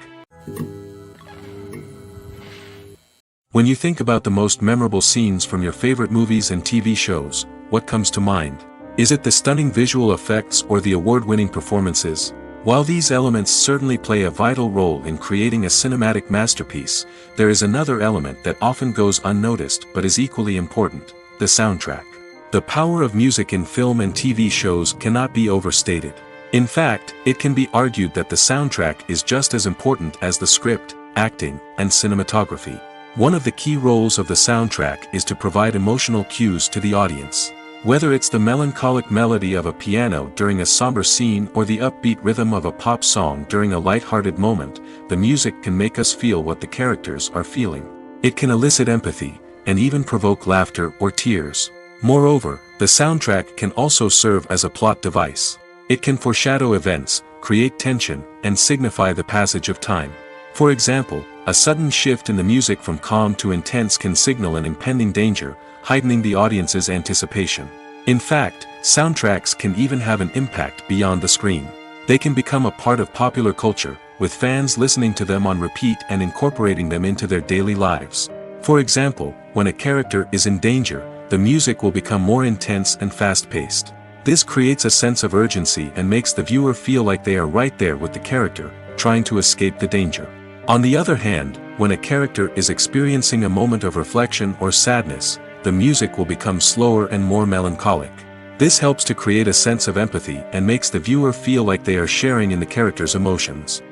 When you think about the most memorable scenes from your favorite movies and TV shows, what comes to mind? Is it the stunning visual effects or the award-winning performances? While these elements certainly play a vital role in creating a cinematic masterpiece, there is another element that often goes unnoticed but is equally important: the soundtrack. The power of music in film and TV shows cannot be overstated. In fact, it can be argued that the soundtrack is just as important as the script, acting, and cinematography. One of the key roles of the soundtrack is to provide emotional cues to the audience. Whether it's the melancholic melody of a piano during a somber scene or the upbeat rhythm of a pop song during a light-hearted moment, the music can make us feel what the characters are feeling. It can elicit empathy, and even provoke laughter or tears. Moreover, the soundtrack can also serve as a plot device. It can foreshadow events, create tension, and signify the passage of time. For example, a sudden shift in the music from calm to intense can signal an impending danger, heightening the audience's anticipation. In fact, soundtracks can even have an impact beyond the screen. They can become a part of popular culture, with fans listening to them on repeat and incorporating them into their daily lives. For example, when a character is in danger, the music will become more intense and fast-paced. This creates a sense of urgency and makes the viewer feel like they are right there with the character, trying to escape the danger. On the other hand, when a character is experiencing a moment of reflection or sadness, the music will become slower and more melancholic. This helps to create a sense of empathy and makes the viewer feel like they are sharing in the character's emotions.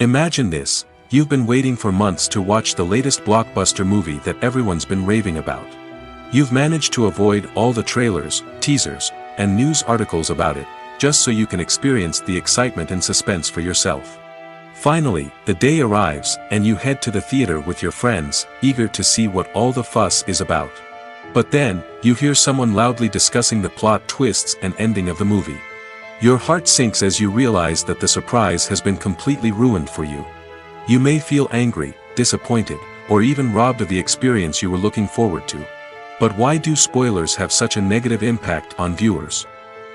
Imagine this: you've been waiting for months to watch the latest blockbuster movie that everyone's been raving about. You've managed to avoid all the trailers, teasers, and news articles about it, just so you can experience the excitement and suspense for yourself. Finally, the day arrives, and you head to the theater with your friends, eager to see what all the fuss is about. But then, you hear someone loudly discussing the plot twists and ending of the movie. Your heart sinks as you realize that the surprise has been completely ruined for you. You may feel angry, disappointed, or even robbed of the experience you were looking forward to. But why do spoilers have such a negative impact on viewers?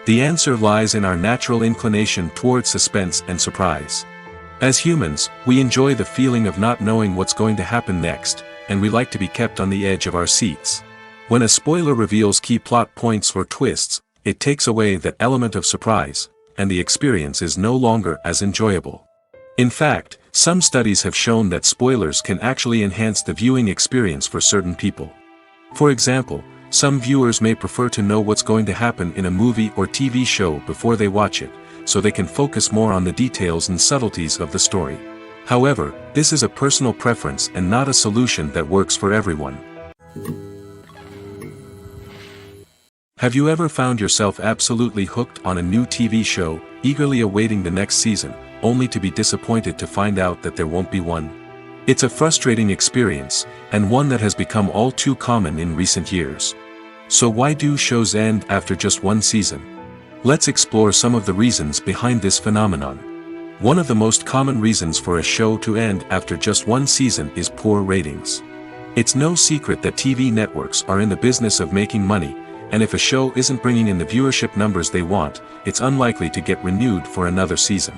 The answer lies in our natural inclination toward suspense and surprise. As humans, we enjoy the feeling of not knowing what's going to happen next, and we like to be kept on the edge of our seats. When a spoiler reveals key plot points or twists, it takes away that element of surprise, and the experience is no longer as enjoyable. In fact, some studies have shown that spoilers can actually enhance the viewing experience for certain people. For example, some viewers may prefer to know what's going to happen in a movie or TV show before they watch it, so they can focus more on the details and subtleties of the story. However, this is a personal preference and not a solution that works for everyone. Have you ever found yourself absolutely hooked on a new TV show, eagerly awaiting the next season, only to be disappointed to find out that there won't be one? It's a frustrating experience, and one that has become all too common in recent years. So why do shows end after just one season? Let's explore some of the reasons behind this phenomenon. One of the most common reasons for a show to end after just one season is poor ratings. It's no secret that TV networks are in the business of making money, and if a show isn't bringing in the viewership numbers they want, it's unlikely to get renewed for another season.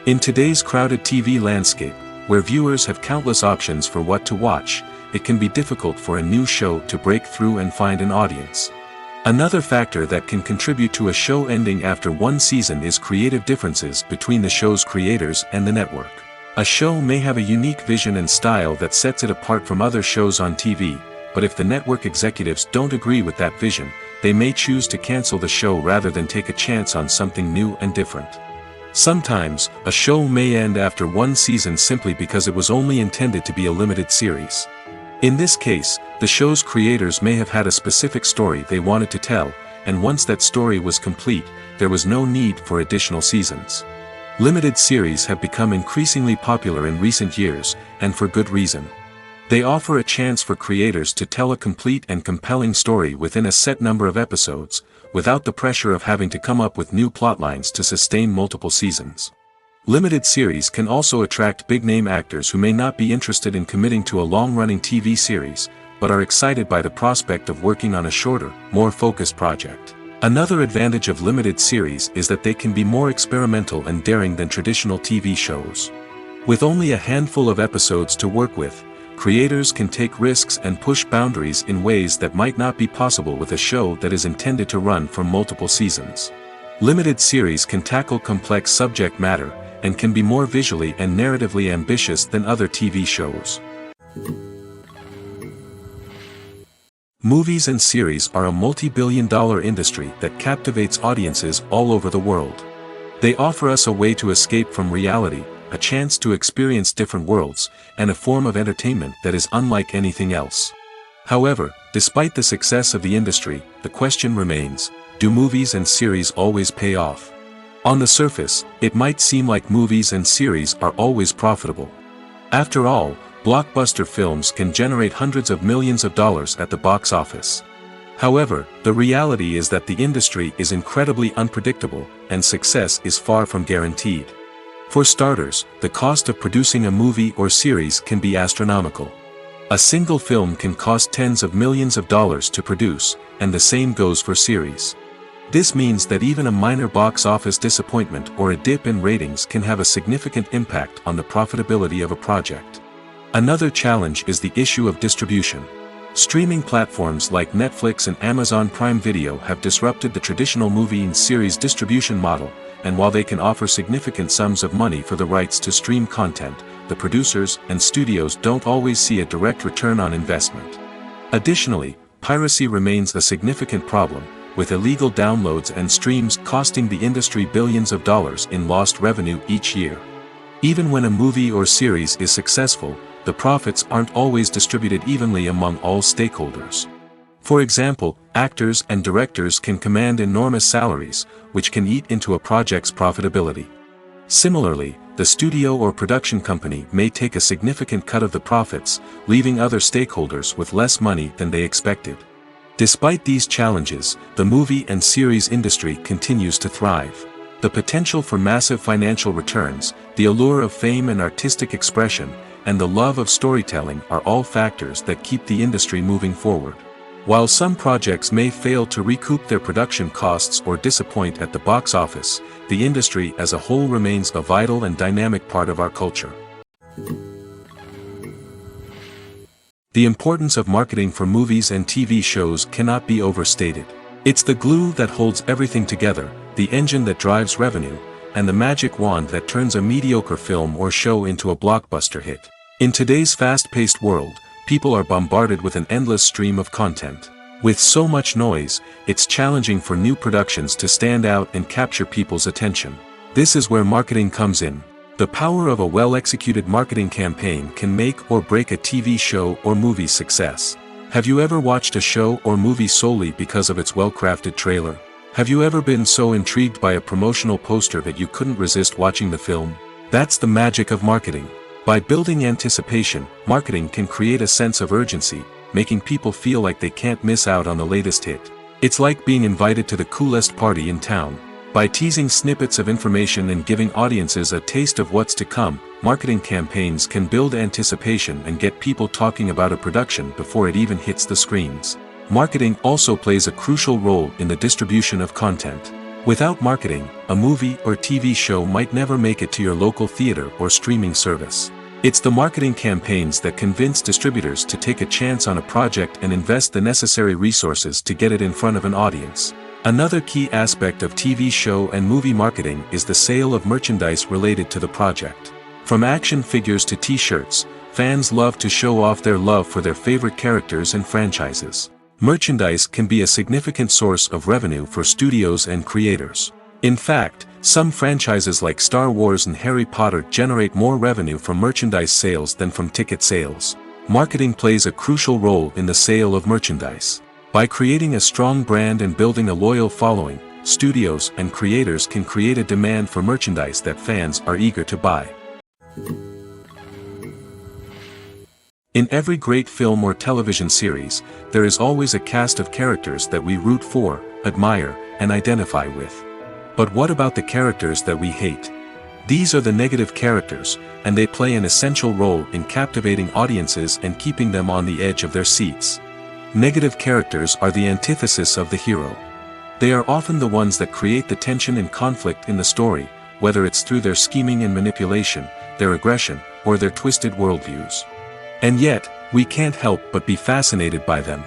In today's crowded TV landscape, where viewers have countless options for what to watch, it can be difficult for a new show to break through and find an audience. Another factor that can contribute to a show ending after one season is creative differences between the show's creators and the network. A show may have a unique vision and style that sets it apart from other shows on TV, but if the network executives don't agree with that vision, they may choose to cancel the show rather than take a chance on something new and different. Sometimes, a show may end after one season simply because it was only intended to be a limited series. In this case, the show's creators may have had a specific story they wanted to tell, and once that story was complete, there was no need for additional seasons. Limited series have become increasingly popular in recent years, and for good reason. They offer a chance for creators to tell a complete and compelling story within a set number of episodes, without the pressure of having to come up with new plotlines to sustain multiple seasons. Limited series can also attract big-name actors who may not be interested in committing to a long-running TV series, but are excited by the prospect of working on a shorter, more focused project. Another advantage of limited series is that they can be more experimental and daring than traditional TV shows. With only a handful of episodes to work with, creators can take risks and push boundaries in ways that might not be possible with a show that is intended to run for multiple seasons. Limited series can tackle complex subject matter, and can be more visually and narratively ambitious than other TV shows. Movies and series are a multi-billion-dollar industry that captivates audiences all over the world. They offer us a way to escape from reality, a chance to experience different worlds, and a form of entertainment that is unlike anything else. However, despite the success of the industry, the question remains, do movies and series always pay off? On the surface, it might seem like movies and series are always profitable. After all, blockbuster films can generate hundreds of millions of dollars at the box office. However, the reality is that the industry is incredibly unpredictable, and success is far from guaranteed. For starters, the cost of producing a movie or series can be astronomical. A single film can cost tens of millions of dollars to produce, and the same goes for series. This means that even a minor box office disappointment or a dip in ratings can have a significant impact on the profitability of a project. Another challenge is the issue of distribution. Streaming platforms like Netflix and Amazon Prime Video have disrupted the traditional movie and series distribution model, and while they can offer significant sums of money for the rights to stream content, the producers and studios don't always see a direct return on investment. Additionally, piracy remains a significant problem, with illegal downloads and streams costing the industry billions of dollars in lost revenue each year. Even when a movie or series is successful, the profits aren't always distributed evenly among all stakeholders. For example, actors and directors can command enormous salaries, which can eat into a project's profitability. Similarly, the studio or production company may take a significant cut of the profits, leaving other stakeholders with less money than they expected. Despite these challenges, the movie and series industry continues to thrive. The potential for massive financial returns, the allure of fame and artistic expression, and the love of storytelling are all factors that keep the industry moving forward. While some projects may fail to recoup their production costs or disappoint at the box office, the industry as a whole remains a vital and dynamic part of our culture. The importance of marketing for movies and TV shows cannot be overstated. It's the glue that holds everything together, the engine that drives revenue, and the magic wand that turns a mediocre film or show into a blockbuster hit. In today's fast-paced world, people are bombarded with an endless stream of content. With so much noise, it's challenging for new productions to stand out and capture people's attention. This is where marketing comes in. The power of a well-executed marketing campaign can make or break a TV show or movie's success. Have you ever watched a show or movie solely because of its well-crafted trailer? Have you ever been so intrigued by a promotional poster that you couldn't resist watching the film? That's the magic of marketing. By building anticipation, marketing can create a sense of urgency, making people feel like they can't miss out on the latest hit. It's like being invited to the coolest party in town. By teasing snippets of information and giving audiences a taste of what's to come, marketing campaigns can build anticipation and get people talking about a production before it even hits the screens. Marketing also plays a crucial role in the distribution of content. Without marketing, a movie or TV show might never make it to your local theater or streaming service. It's the marketing campaigns that convince distributors to take a chance on a project and invest the necessary resources to get it in front of an audience. Another key aspect of TV show and movie marketing is the sale of merchandise related to the project. From action figures to t-shirts, fans love to show off their love for their favorite characters and franchises. Merchandise can be a significant source of revenue for studios and creators. In fact, some franchises like Star Wars and Harry Potter generate more revenue from merchandise sales than from ticket sales. Marketing plays a crucial role in the sale of merchandise. By creating a strong brand and building a loyal following, studios and creators can create a demand for merchandise that fans are eager to buy. In every great film or television series, there is always a cast of characters that we root for, admire, and identify with. But what about the characters that we hate? These are the negative characters, and they play an essential role in captivating audiences and keeping them on the edge of their seats. Negative characters are the antithesis of the hero. They are often the ones that create the tension and conflict in the story, whether it's through their scheming and manipulation, their aggression, or their twisted worldviews. And yet, we can't help but be fascinated by them.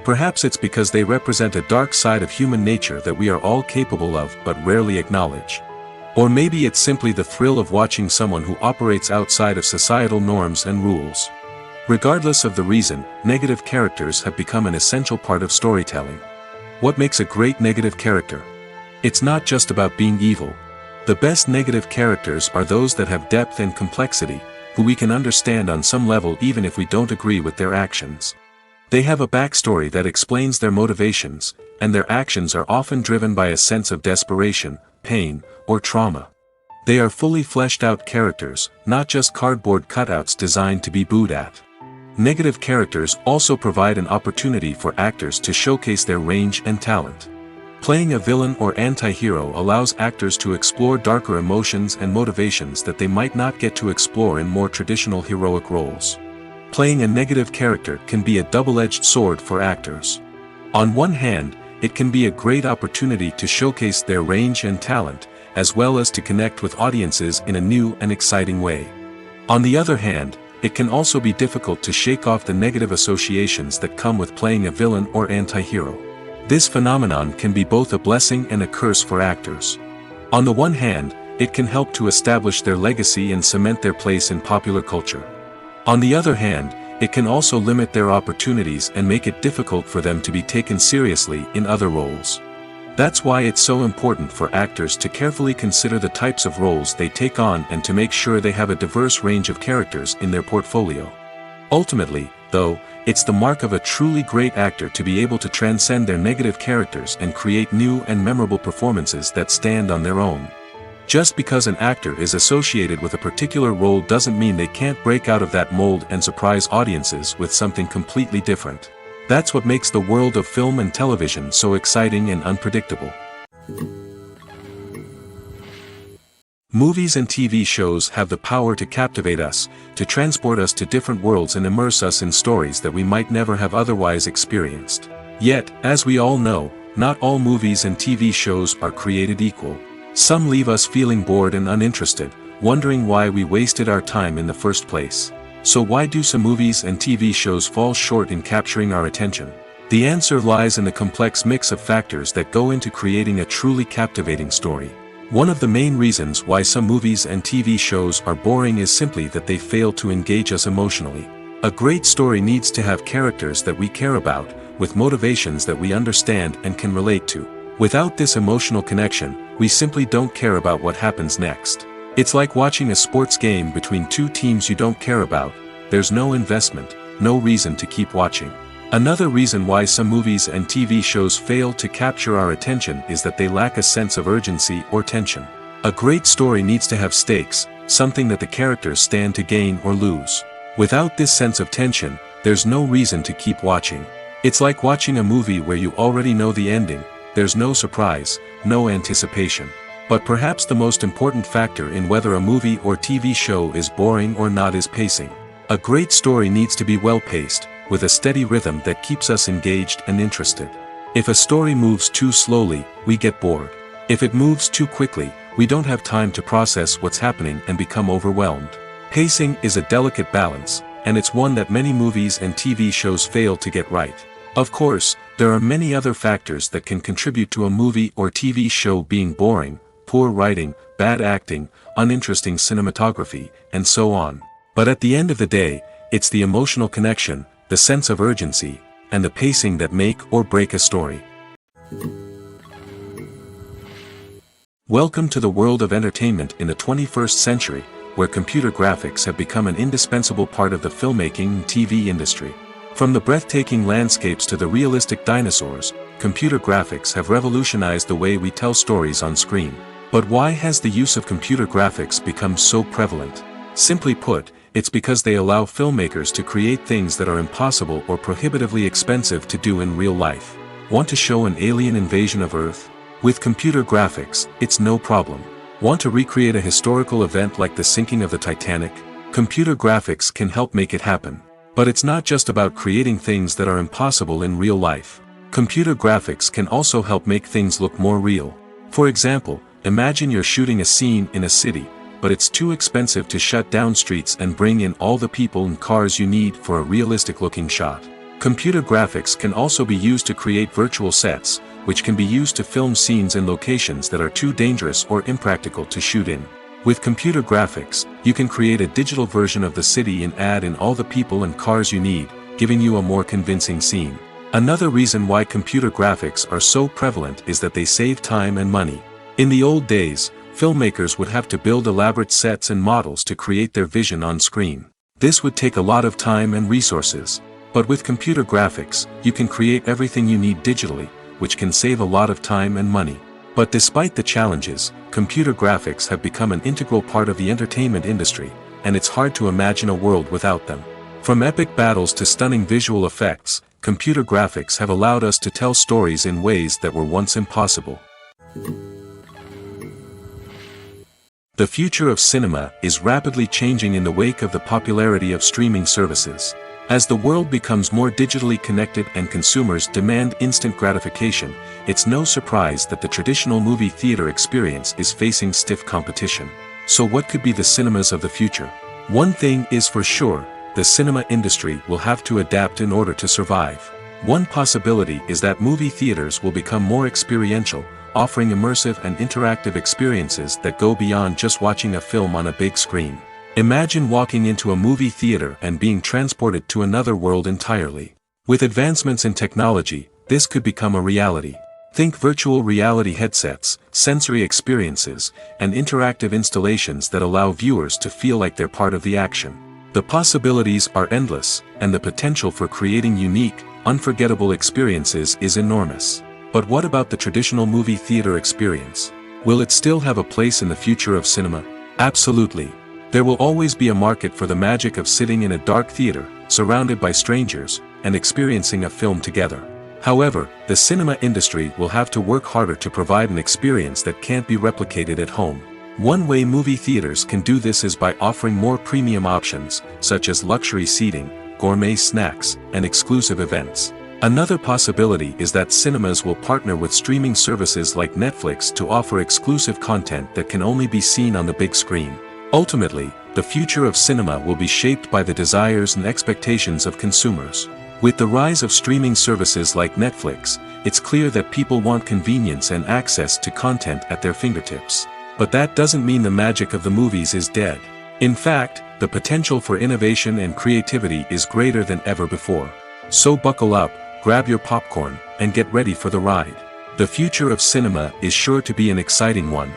Perhaps it's because they represent a dark side of human nature that we are all capable of but rarely acknowledge. Or maybe it's simply the thrill of watching someone who operates outside of societal norms and rules. Regardless of the reason, negative characters have become an essential part of storytelling. What makes a great negative character? It's not just about being evil. The best negative characters are those that have depth and complexity, who we can understand on some level even if we don't agree with their actions. They have a backstory that explains their motivations, and their actions are often driven by a sense of desperation, pain, or trauma. They are fully fleshed out characters, not just cardboard cutouts designed to be booed at. Negative characters also provide an opportunity for actors to showcase their range and talent. Playing a villain or anti-hero allows actors to explore darker emotions and motivations that they might not get to explore in more traditional heroic roles. Playing a negative character can be a double-edged sword for actors. On one hand, it can be a great opportunity to showcase their range and talent, as well as to connect with audiences in a new and exciting way. On the other hand, it can also be difficult to shake off the negative associations that come with playing a villain or anti-hero. This phenomenon can be both a blessing and a curse for actors. On the one hand, it can help to establish their legacy and cement their place in popular culture. On the other hand, it can also limit their opportunities and make it difficult for them to be taken seriously in other roles. That's why it's so important for actors to carefully consider the types of roles they take on and to make sure they have a diverse range of characters in their portfolio. Ultimately, though, it's the mark of a truly great actor to be able to transcend their negative characters and create new and memorable performances that stand on their own. Just because an actor is associated with a particular role doesn't mean they can't break out of that mold and surprise audiences with something completely different. That's what makes the world of film and television so exciting and unpredictable. Movies and TV shows have the power to captivate us, to transport us to different worlds and immerse us in stories that we might never have otherwise experienced. Yet, as we all know, not all movies and TV shows are created equal. Some leave us feeling bored and uninterested, wondering why we wasted our time in the first place. So why do some movies and TV shows fall short in capturing our attention? The answer lies in the complex mix of factors that go into creating a truly captivating story. One of the main reasons why some movies and TV shows are boring is simply that they fail to engage us emotionally. A great story needs to have characters that we care about, with motivations that we understand and can relate to. Without this emotional connection, we simply don't care about what happens next. It's like watching a sports game between two teams you don't care about. There's no investment, no reason to keep watching. Another reason why some movies and TV shows fail to capture our attention is that they lack a sense of urgency or tension. A great story needs to have stakes, something that the characters stand to gain or lose. Without this sense of tension, there's no reason to keep watching. It's like watching a movie where you already know the ending. There's no surprise, no anticipation. But perhaps the most important factor in whether a movie or TV show is boring or not is pacing. A great story needs to be well-paced, with a steady rhythm that keeps us engaged and interested. If a story moves too slowly, we get bored. If it moves too quickly, we don't have time to process what's happening and become overwhelmed. Pacing is a delicate balance, and it's one that many movies and TV shows fail to get right. Of course, there are many other factors that can contribute to a movie or TV show being boring: poor writing, bad acting, uninteresting cinematography, and so on. But at the end of the day, it's the emotional connection, the sense of urgency, and the pacing that make or break a story. Welcome to the world of entertainment in the 21st century, where computer graphics have become an indispensable part of the filmmaking and TV industry. From the breathtaking landscapes to the realistic dinosaurs, computer graphics have revolutionized the way we tell stories on screen. But why has the use of computer graphics become so prevalent? Simply put, it's because they allow filmmakers to create things that are impossible or prohibitively expensive to do in real life. Want to show an alien invasion of Earth? With computer graphics, it's no problem. Want to recreate a historical event like the sinking of the Titanic? Computer graphics can help make it happen. But it's not just about creating things that are impossible in real life. Computer graphics can also help make things look more real. For example, imagine you're shooting a scene in a city, but it's too expensive to shut down streets and bring in all the people and cars you need for a realistic-looking shot. Computer graphics can also be used to create virtual sets, which can be used to film scenes in locations that are too dangerous or impractical to shoot in. With computer graphics, you can create a digital version of the city and add in all the people and cars you need, giving you a more convincing scene. Another reason why computer graphics are so prevalent is that they save time and money. In the old days, filmmakers would have to build elaborate sets and models to create their vision on screen. This would take a lot of time and resources. But with computer graphics, you can create everything you need digitally, which can save a lot of time and money. But despite the challenges, computer graphics have become an integral part of the entertainment industry, and it's hard to imagine a world without them. From epic battles to stunning visual effects, computer graphics have allowed us to tell stories in ways that were once impossible. The future of cinema is rapidly changing in the wake of the popularity of streaming services. As the world becomes more digitally connected and consumers demand instant gratification, it's no surprise that the traditional movie theater experience is facing stiff competition. So what could be the cinemas of the future? One thing is for sure, the cinema industry will have to adapt in order to survive. One possibility is that movie theaters will become more experiential, offering immersive and interactive experiences that go beyond just watching a film on a big screen. Imagine walking into a movie theater and being transported to another world entirely. With advancements in technology, this could become a reality. Think virtual reality headsets, sensory experiences, and interactive installations that allow viewers to feel like they're part of the action. The possibilities are endless, and the potential for creating unique, unforgettable experiences is enormous. But what about the traditional movie theater experience? Will it still have a place in the future of cinema? Absolutely. There will always be a market for the magic of sitting in a dark theater, surrounded by strangers, and experiencing a film together. However, the cinema industry will have to work harder to provide an experience that can't be replicated at home. One way movie theaters can do this is by offering more premium options, such as luxury seating, gourmet snacks, and exclusive events. Another possibility is that cinemas will partner with streaming services like Netflix to offer exclusive content that can only be seen on the big screen. Ultimately, the future of cinema will be shaped by the desires and expectations of consumers. With the rise of streaming services like Netflix, it's clear that people want convenience and access to content at their fingertips. But that doesn't mean the magic of the movies is dead. In fact, the potential for innovation and creativity is greater than ever before. So buckle up, grab your popcorn, and get ready for the ride. The future of cinema is sure to be an exciting one.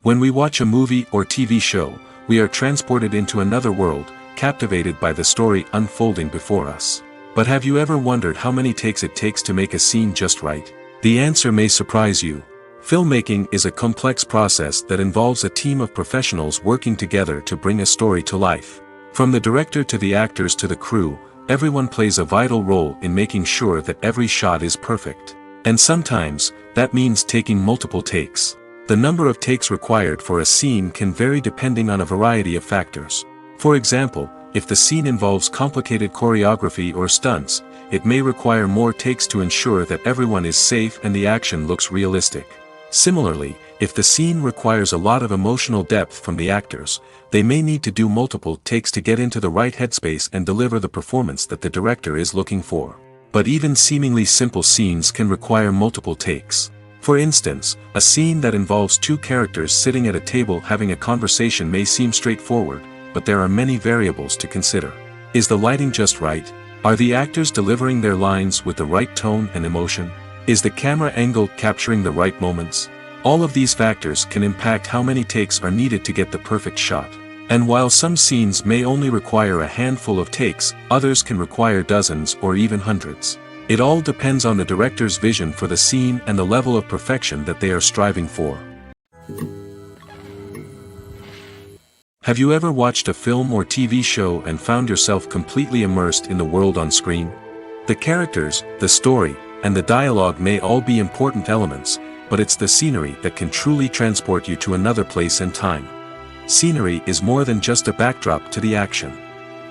When we watch a movie or TV show, we are transported into another world, captivated by the story unfolding before us. But have you ever wondered how many takes it takes to make a scene just right? The answer may surprise you. Filmmaking is a complex process that involves a team of professionals working together to bring a story to life. From the director to the actors to the crew, everyone plays a vital role in making sure that every shot is perfect. And sometimes, that means taking multiple takes. The number of takes required for a scene can vary depending on a variety of factors. For example, if the scene involves complicated choreography or stunts, it may require more takes to ensure that everyone is safe and the action looks realistic. Similarly, if the scene requires a lot of emotional depth from the actors, they may need to do multiple takes to get into the right headspace and deliver the performance that the director is looking for. But even seemingly simple scenes can require multiple takes. For instance, a scene that involves two characters sitting at a table having a conversation may seem straightforward, but there are many variables to consider. Is the lighting just right? Are the actors delivering their lines with the right tone and emotion? Is the camera angle capturing the right moments? All of these factors can impact how many takes are needed to get the perfect shot. And while some scenes may only require a handful of takes, others can require dozens or even hundreds. It all depends on the director's vision for the scene and the level of perfection that they are striving for. Have you ever watched a film or TV show and found yourself completely immersed in the world on screen? The characters, the story, and the dialogue may all be important elements, but it's the scenery that can truly transport you to another place and time. Scenery is more than just a backdrop to the action.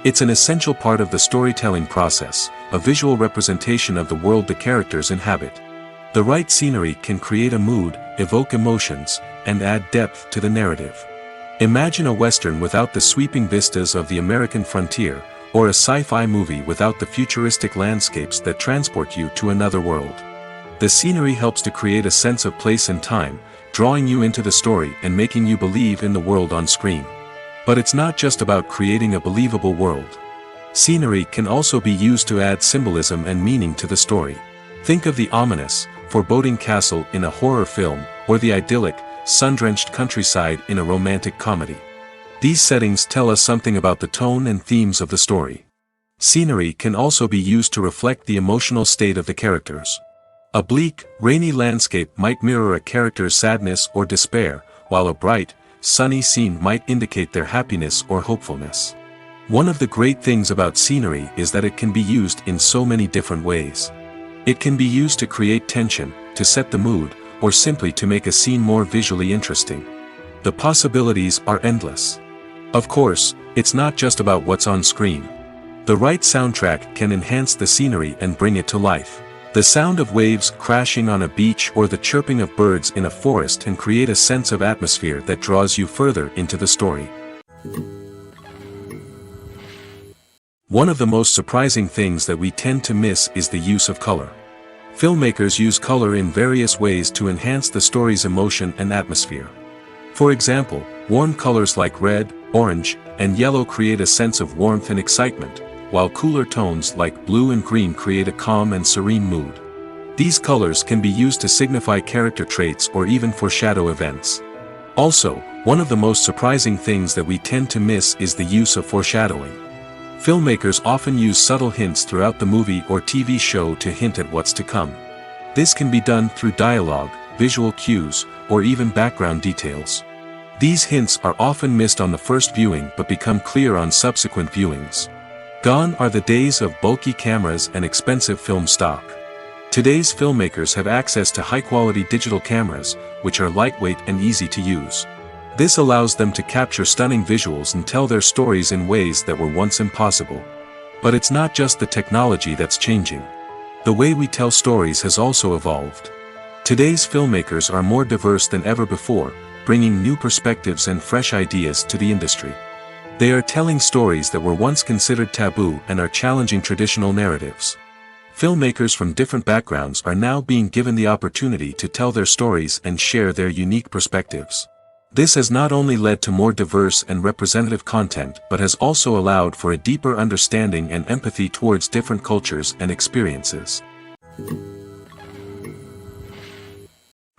It's an essential part of the storytelling process, a visual representation of the world the characters inhabit. The right scenery can create a mood, evoke emotions, and add depth to the narrative. Imagine a Western without the sweeping vistas of the American frontier, or a sci-fi movie without the futuristic landscapes that transport you to another world. The scenery helps to create a sense of place and time, drawing you into the story and making you believe in the world on screen. But it's not just about creating a believable world. Scenery can also be used to add symbolism and meaning to the story. Think of the ominous, foreboding castle in a horror film, or the idyllic, sun-drenched countryside in a romantic comedy. These settings tell us something about the tone and themes of the story. Scenery can also be used to reflect the emotional state of the characters. A bleak, rainy landscape might mirror a character's sadness or despair, while a bright, sunny scene might indicate their happiness or hopefulness. One of the great things about scenery is that it can be used in so many different ways. It can be used to create tension, to set the mood, or simply to make a scene more visually interesting. The possibilities are endless. Of course, it's not just about what's on screen. The right soundtrack can enhance the scenery and bring it to life. The sound of waves crashing on a beach or the chirping of birds in a forest can create a sense of atmosphere that draws you further into the story. One of the most surprising things that we tend to miss is the use of color. Filmmakers use color in various ways to enhance the story's emotion and atmosphere. For example, warm colors like red, orange, and yellow create a sense of warmth and excitement, while cooler tones like blue and green create a calm and serene mood. These colors can be used to signify character traits or even foreshadow events. Also, one of the most surprising things that we tend to miss is the use of foreshadowing. Filmmakers often use subtle hints throughout the movie or TV show to hint at what's to come. This can be done through dialogue, visual cues, or even background details. These hints are often missed on the first viewing but become clear on subsequent viewings. Gone are the days of bulky cameras and expensive film stock. Today's filmmakers have access to high-quality digital cameras, which are lightweight and easy to use. This allows them to capture stunning visuals and tell their stories in ways that were once impossible. But it's not just the technology that's changing. The way we tell stories has also evolved. Today's filmmakers are more diverse than ever before, bringing new perspectives and fresh ideas to the industry. They are telling stories that were once considered taboo and are challenging traditional narratives. Filmmakers from different backgrounds are now being given the opportunity to tell their stories and share their unique perspectives. This has not only led to more diverse and representative content but has also allowed for a deeper understanding and empathy towards different cultures and experiences.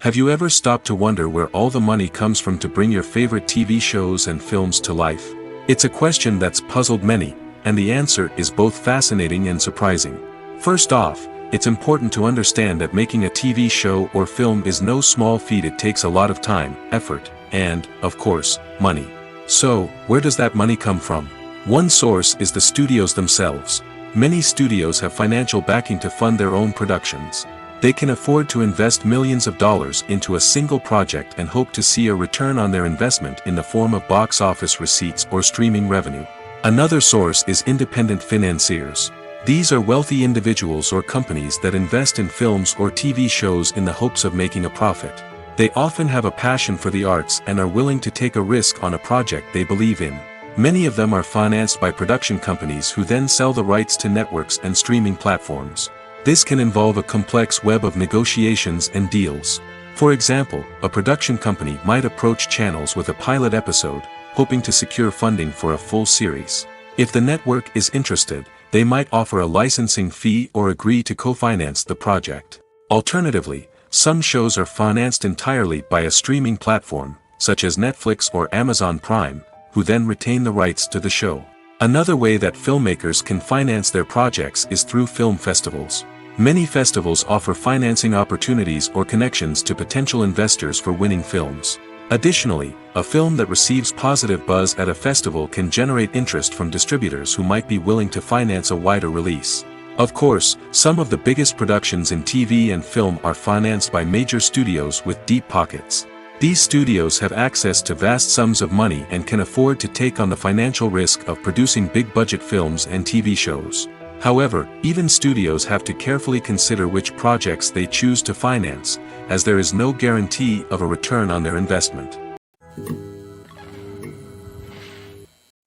Have you ever stopped to wonder where all the money comes from to bring your favorite TV shows and films to life? It's a question that's puzzled many, and the answer is both fascinating and surprising. First off, it's important to understand that making a TV show or film is no small feat. It takes a lot of time, effort, and, of course, money. So, where does that money come from? One source is the studios themselves. Many studios have financial backing to fund their own productions. They can afford to invest millions of dollars into a single project and hope to see a return on their investment in the form of box office receipts or streaming revenue. Another source is independent financiers. These are wealthy individuals or companies that invest in films or TV shows in the hopes of making a profit. They often have a passion for the arts and are willing to take a risk on a project they believe in. Many of them are financed by production companies who then sell the rights to networks and streaming platforms. This can involve a complex web of negotiations and deals. For example, a production company might approach channels with a pilot episode, hoping to secure funding for a full series. If the network is interested, they might offer a licensing fee or agree to co-finance the project. Alternatively, some shows are financed entirely by a streaming platform, such as Netflix or Amazon Prime, who then retain the rights to the show. Another way that filmmakers can finance their projects is through film festivals. Many festivals offer financing opportunities or connections to potential investors for winning films. Additionally, a film that receives positive buzz at a festival can generate interest from distributors who might be willing to finance a wider release. Of course, some of the biggest productions in TV and film are financed by major studios with deep pockets. These studios have access to vast sums of money and can afford to take on the financial risk of producing big-budget films and TV shows. However, even studios have to carefully consider which projects they choose to finance, as there is no guarantee of a return on their investment.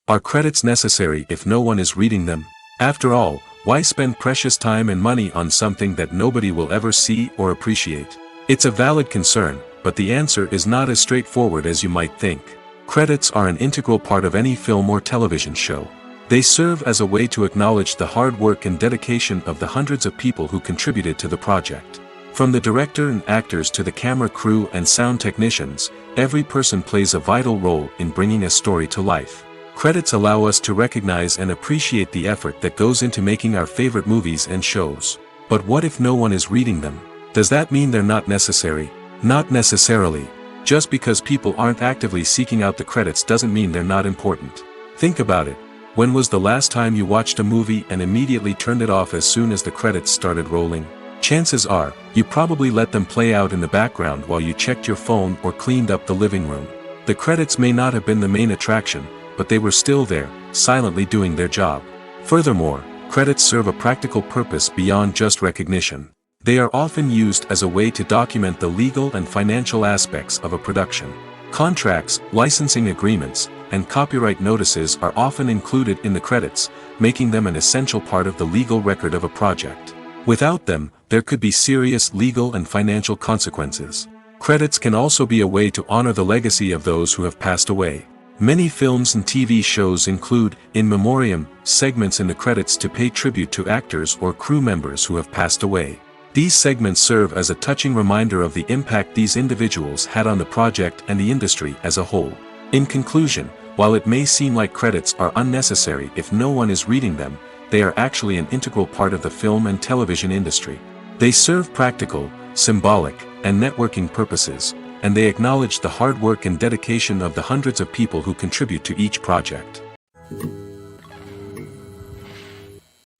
Are credits necessary if no one is reading them? After all, why spend precious time and money on something that nobody will ever see or appreciate? It's a valid concern, but the answer is not as straightforward as you might think. Credits are an integral part of any film or television show. They serve as a way to acknowledge the hard work and dedication of the hundreds of people who contributed to the project. From the director and actors to the camera crew and sound technicians, every person plays a vital role in bringing a story to life. Credits allow us to recognize and appreciate the effort that goes into making our favorite movies and shows. But what if no one is reading them? Does that mean they're not necessary? Not necessarily. Just because people aren't actively seeking out the credits doesn't mean they're not important. Think about it. When was the last time you watched a movie and immediately turned it off as soon as the credits started rolling? Chances are, you probably let them play out in the background while you checked your phone or cleaned up the living room. The credits may not have been the main attraction, but they were still there, silently doing their job. Furthermore, credits serve a practical purpose beyond just recognition. They are often used as a way to document the legal and financial aspects of a production. Contracts, licensing agreements, and copyright notices are often included in the credits, making them an essential part of the legal record of a project. Without them, there could be serious legal and financial consequences. Credits can also be a way to honor the legacy of those who have passed away. Many films and TV shows include, in memoriam, segments in the credits to pay tribute to actors or crew members who have passed away. These segments serve as a touching reminder of the impact these individuals had on the project and the industry as a whole. In conclusion, while it may seem like credits are unnecessary if no one is reading them, they are actually an integral part of the film and television industry. They serve practical, symbolic, and networking purposes, and they acknowledge the hard work and dedication of the hundreds of people who contribute to each project.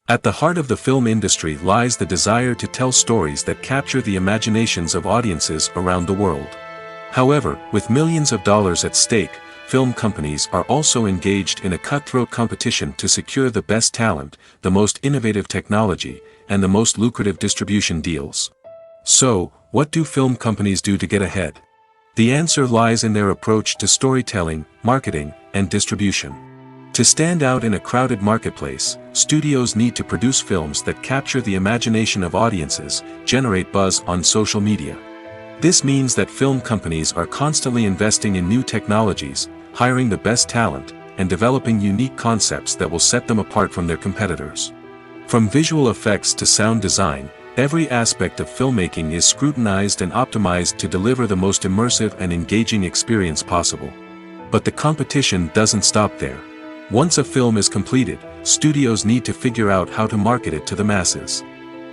At the heart of the film industry lies the desire to tell stories that capture the imaginations of audiences around the world. However, with millions of dollars at stake, film companies are also engaged in a cutthroat competition to secure the best talent, the most innovative technology, and the most lucrative distribution deals. So, what do film companies do to get ahead? The answer lies in their approach to storytelling, marketing, and distribution. To stand out in a crowded marketplace, studios need to produce films that capture the imagination of audiences, generate buzz on social media. This means that film companies are constantly investing in new technologies, hiring the best talent, and developing unique concepts that will set them apart from their competitors. From visual effects to sound design, every aspect of filmmaking is scrutinized and optimized to deliver the most immersive and engaging experience possible. But the competition doesn't stop there. Once a film is completed, studios need to figure out how to market it to the masses.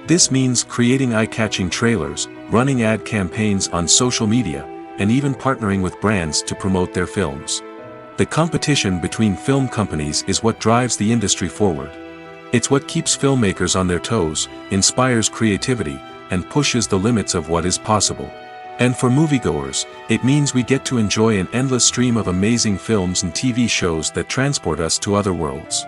This means creating eye-catching trailers, running ad campaigns on social media, and even partnering with brands to promote their films. The competition between film companies is what drives the industry forward. It's what keeps filmmakers on their toes, inspires creativity, and pushes the limits of what is possible. And for moviegoers, it means we get to enjoy an endless stream of amazing films and TV shows that transport us to other worlds.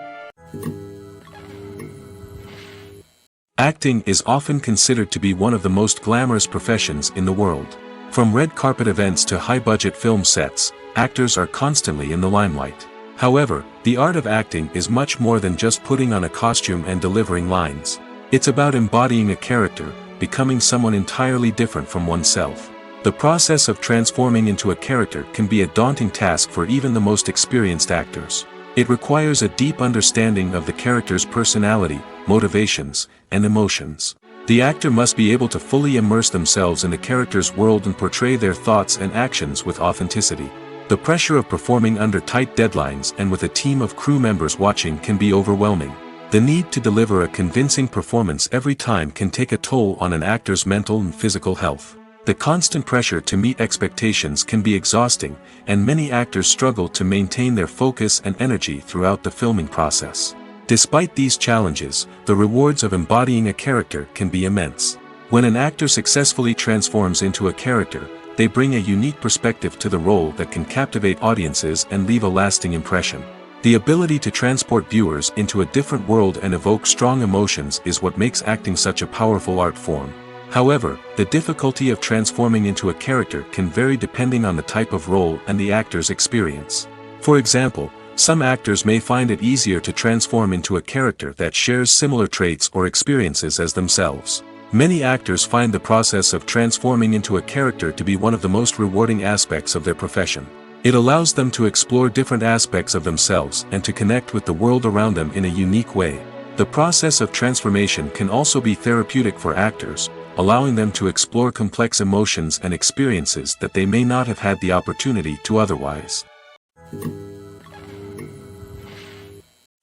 Acting is often considered to be one of the most glamorous professions in the world. From red carpet events to high-budget film sets, actors are constantly in the limelight. However, the art of acting is much more than just putting on a costume and delivering lines. It's about embodying a character, becoming someone entirely different from oneself. The process of transforming into a character can be a daunting task for even the most experienced actors. It requires a deep understanding of the character's personality, motivations, and emotions. The actor must be able to fully immerse themselves in the character's world and portray their thoughts and actions with authenticity. The pressure of performing under tight deadlines and with a team of crew members watching can be overwhelming. The need to deliver a convincing performance every time can take a toll on an actor's mental and physical health. The constant pressure to meet expectations can be exhausting, and many actors struggle to maintain their focus and energy throughout the filming process. Despite these challenges, the rewards of embodying a character can be immense. When an actor successfully transforms into a character, they bring a unique perspective to the role that can captivate audiences and leave a lasting impression. The ability to transport viewers into a different world and evoke strong emotions is what makes acting such a powerful art form. However, the difficulty of transforming into a character can vary depending on the type of role and the actor's experience. For example, some actors may find it easier to transform into a character that shares similar traits or experiences as themselves. Many actors find the process of transforming into a character to be one of the most rewarding aspects of their profession. It allows them to explore different aspects of themselves and to connect with the world around them in a unique way. The process of transformation can also be therapeutic for actors, allowing them to explore complex emotions and experiences that they may not have had the opportunity to otherwise.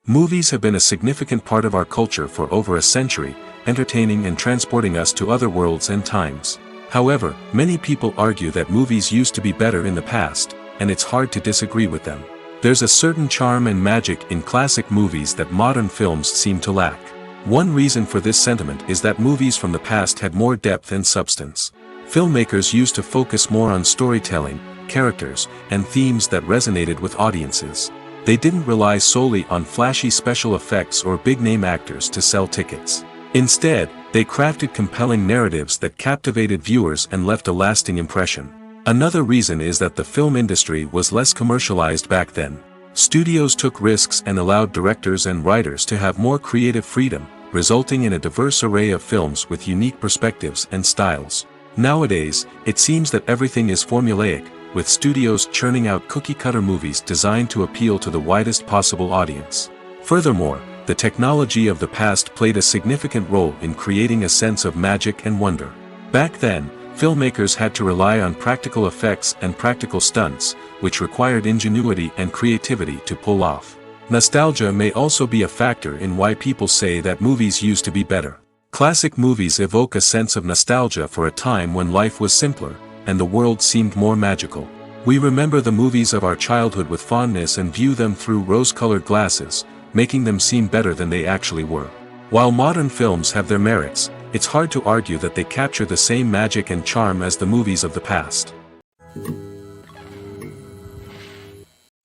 Movies have been a significant part of our culture for over a century, entertaining and transporting us to other worlds and times. However, many people argue that movies used to be better in the past, and it's hard to disagree with them. There's a certain charm and magic in classic movies that modern films seem to lack. One reason for this sentiment is that movies from the past had more depth and substance. Filmmakers used to focus more on storytelling, characters, and themes that resonated with audiences. They didn't rely solely on flashy special effects or big-name actors to sell tickets. Instead, they crafted compelling narratives that captivated viewers and left a lasting impression. Another reason is that the film industry was less commercialized back then. Studios took risks and allowed directors and writers to have more creative freedom, resulting in a diverse array of films with unique perspectives and styles. Nowadays, it seems that everything is formulaic, with studios churning out cookie-cutter movies designed to appeal to the widest possible audience. Furthermore, the technology of the past played a significant role in creating a sense of magic and wonder. Back then, filmmakers had to rely on practical effects and practical stunts, which required ingenuity and creativity to pull off. Nostalgia may also be a factor in why people say that movies used to be better. Classic movies evoke a sense of nostalgia for a time when life was simpler, and the world seemed more magical. We remember the movies of our childhood with fondness and view them through rose-colored glasses, making them seem better than they actually were. While modern films have their merits, it's hard to argue that they capture the same magic and charm as the movies of the past.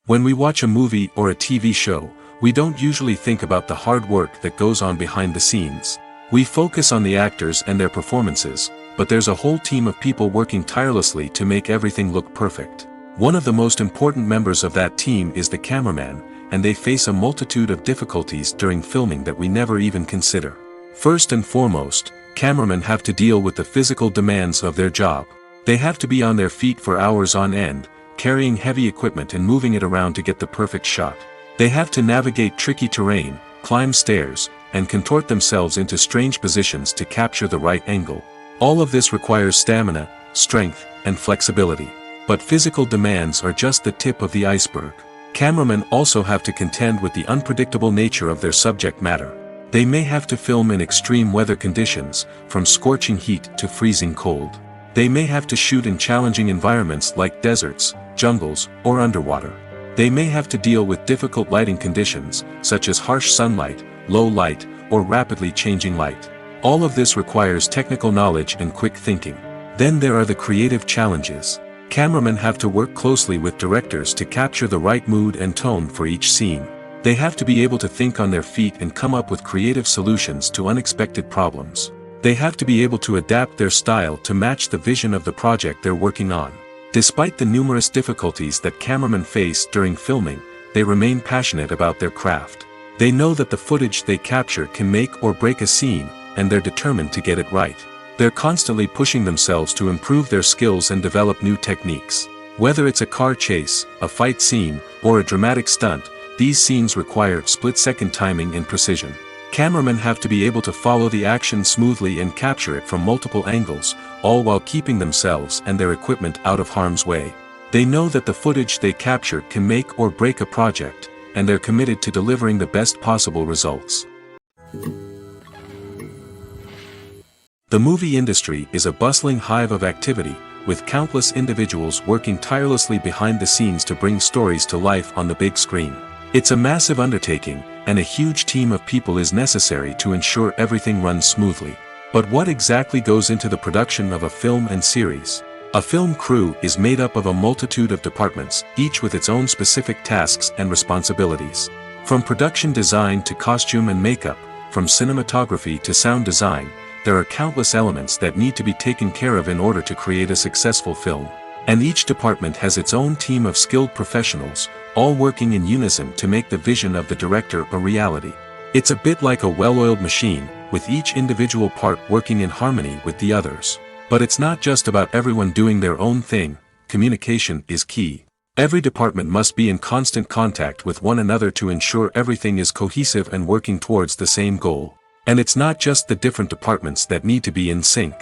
When we watch a movie or a TV show, we don't usually think about the hard work that goes on behind the scenes. We focus on the actors and their performances, but there's a whole team of people working tirelessly to make everything look perfect. One of the most important members of that team is the cameraman, and they face a multitude of difficulties during filming that we never even consider. First and foremost, cameramen have to deal with the physical demands of their job. They have to be on their feet for hours on end, carrying heavy equipment and moving it around to get the perfect shot. They have to navigate tricky terrain, climb stairs, and contort themselves into strange positions to capture the right angle. All of this requires stamina, strength, and flexibility. But physical demands are just the tip of the iceberg. Cameramen also have to contend with the unpredictable nature of their subject matter. They may have to film in extreme weather conditions, from scorching heat to freezing cold. They may have to shoot in challenging environments like deserts, jungles, or underwater. They may have to deal with difficult lighting conditions, such as harsh sunlight, low light, or rapidly changing light. All of this requires technical knowledge and quick thinking. Then there are the creative challenges. Cameramen have to work closely with directors to capture the right mood and tone for each scene. They have to be able to think on their feet and come up with creative solutions to unexpected problems. They have to be able to adapt their style to match the vision of the project they're working on. Despite the numerous difficulties that cameramen face during filming, they remain passionate about their craft. They know that the footage they capture can make or break a scene, and they're determined to get it right. They're constantly pushing themselves to improve their skills and develop new techniques. Whether it's a car chase, a fight scene, or a dramatic stunt, these scenes require split-second timing and precision. Cameramen have to be able to follow the action smoothly and capture it from multiple angles, all while keeping themselves and their equipment out of harm's way. They know that the footage they capture can make or break a project, and they're committed to delivering the best possible results. The movie industry is a bustling hive of activity, with countless individuals working tirelessly behind the scenes to bring stories to life on the big screen. It's a massive undertaking, and a huge team of people is necessary to ensure everything runs smoothly. But what exactly goes into the production of a film and series? A film crew is made up of a multitude of departments, each with its own specific tasks and responsibilities. From production design to costume and makeup, from cinematography to sound design, there are countless elements that need to be taken care of in order to create a successful film. And each department has its own team of skilled professionals, all working in unison to make the vision of the director a reality. It's a bit like a well-oiled machine, with each individual part working in harmony with the others. But it's not just about everyone doing their own thing. Communication is key. Every department must be in constant contact with one another to ensure everything is cohesive and working towards the same goal. And it's not just the different departments that need to be in sync.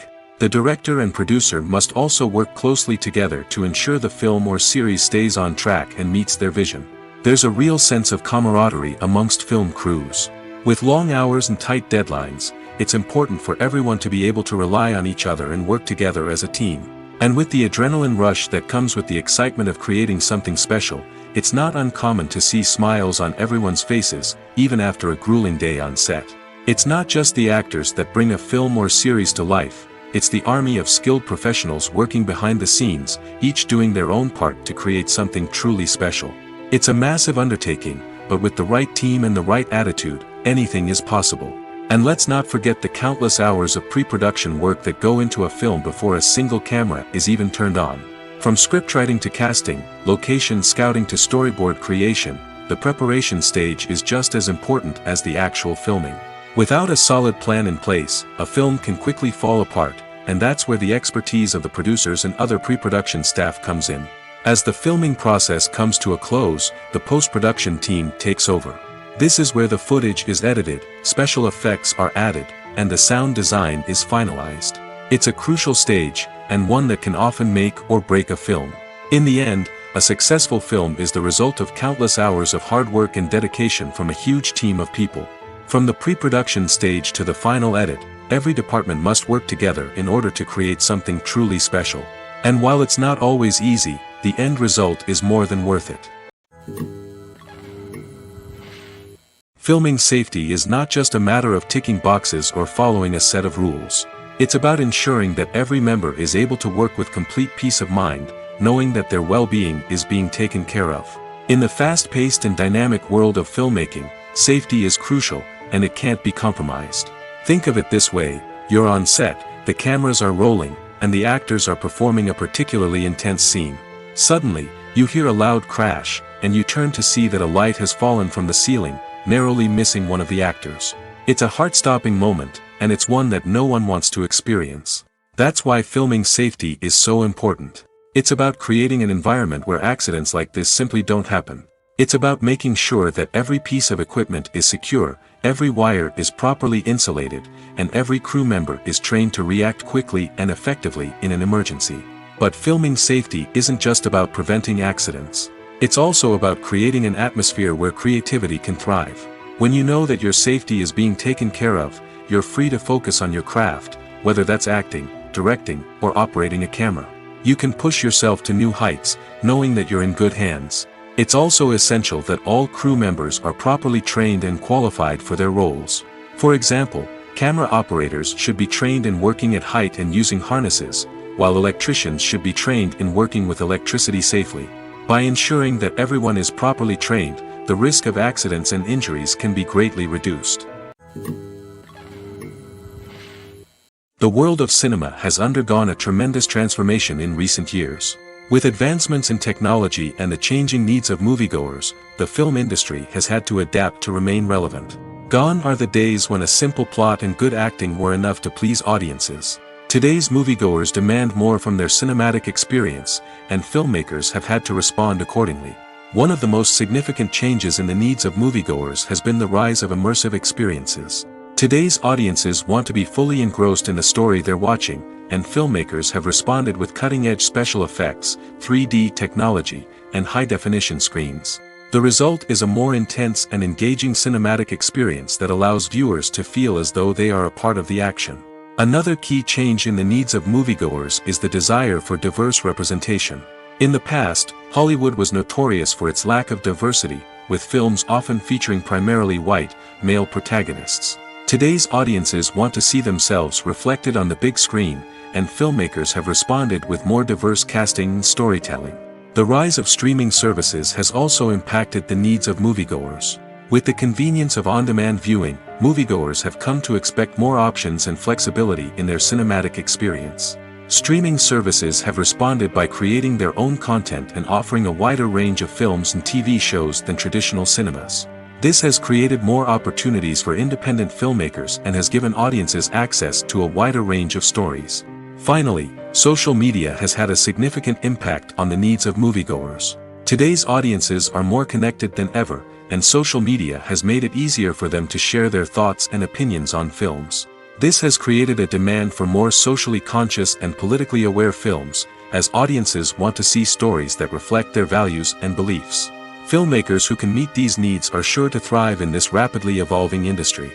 The director and producer must also work closely together to ensure the film or series stays on track and meets their vision. There's a real sense of camaraderie amongst film crews. With long hours and tight deadlines, it's important for everyone to be able to rely on each other and work together as a team. And with the adrenaline rush that comes with the excitement of creating something special, it's not uncommon to see smiles on everyone's faces, even after a grueling day on set. It's not just the actors that bring a film or series to life, it's the army of skilled professionals working behind the scenes, each doing their own part to create something truly special. It's a massive undertaking, but with the right team and the right attitude, anything is possible. And let's not forget the countless hours of pre-production work that go into a film before a single camera is even turned on. From scriptwriting to casting, location scouting to storyboard creation, the preparation stage is just as important as the actual filming. Without a solid plan in place, a film can quickly fall apart, and that's where the expertise of the producers and other pre-production staff comes in. As the filming process comes to a close, the post-production team takes over. This is where the footage is edited, special effects are added, and the sound design is finalized. It's a crucial stage, and one that can often make or break a film. In the end, a successful film is the result of countless hours of hard work and dedication from a huge team of people. From the pre-production stage to the final edit, every department must work together in order to create something truly special. And while it's not always easy, the end result is more than worth it. Filming safety is not just a matter of ticking boxes or following a set of rules. It's about ensuring that every member is able to work with complete peace of mind, knowing that their well-being is being taken care of. In the fast-paced and dynamic world of filmmaking, safety is crucial, and it can't be compromised. Think of it this way: you're on set, the cameras are rolling, and the actors are performing a particularly intense scene. Suddenly, you hear a loud crash, and you turn to see that a light has fallen from the ceiling, narrowly missing one of the actors. It's a heart-stopping moment, and it's one that no one wants to experience. That's why filming safety is so important. It's about creating an environment where accidents like this simply don't happen. It's about making sure that every piece of equipment is secure, every wire is properly insulated, and every crew member is trained to react quickly and effectively in an emergency. But filming safety isn't just about preventing accidents. It's also about creating an atmosphere where creativity can thrive. When you know that your safety is being taken care of, you're free to focus on your craft, whether that's acting, directing, or operating a camera. You can push yourself to new heights, knowing that you're in good hands. It's also essential that all crew members are properly trained and qualified for their roles. For example, camera operators should be trained in working at height and using harnesses, while electricians should be trained in working with electricity safely. By ensuring that everyone is properly trained, the risk of accidents and injuries can be greatly reduced. The world of cinema has undergone a tremendous transformation in recent years. With advancements in technology and the changing needs of moviegoers, the film industry has had to adapt to remain relevant. Gone are the days when a simple plot and good acting were enough to please audiences. Today's moviegoers demand more from their cinematic experience, and filmmakers have had to respond accordingly. One of the most significant changes in the needs of moviegoers has been the rise of immersive experiences. Today's audiences want to be fully engrossed in the story they're watching, and filmmakers have responded with cutting-edge special effects, 3D technology, and high-definition screens. The result is a more intense and engaging cinematic experience that allows viewers to feel as though they are a part of the action. Another key change in the needs of moviegoers is the desire for diverse representation. In the past, Hollywood was notorious for its lack of diversity, with films often featuring primarily white, male protagonists. Today's audiences want to see themselves reflected on the big screen, and filmmakers have responded with more diverse casting and storytelling. The rise of streaming services has also impacted the needs of moviegoers. With the convenience of on-demand viewing, moviegoers have come to expect more options and flexibility in their cinematic experience. Streaming services have responded by creating their own content and offering a wider range of films and TV shows than traditional cinemas. This has created more opportunities for independent filmmakers and has given audiences access to a wider range of stories. Finally, social media has had a significant impact on the needs of moviegoers. Today's audiences are more connected than ever, and social media has made it easier for them to share their thoughts and opinions on films. This has created a demand for more socially conscious and politically aware films, as audiences want to see stories that reflect their values and beliefs. Filmmakers who can meet these needs are sure to thrive in this rapidly evolving industry.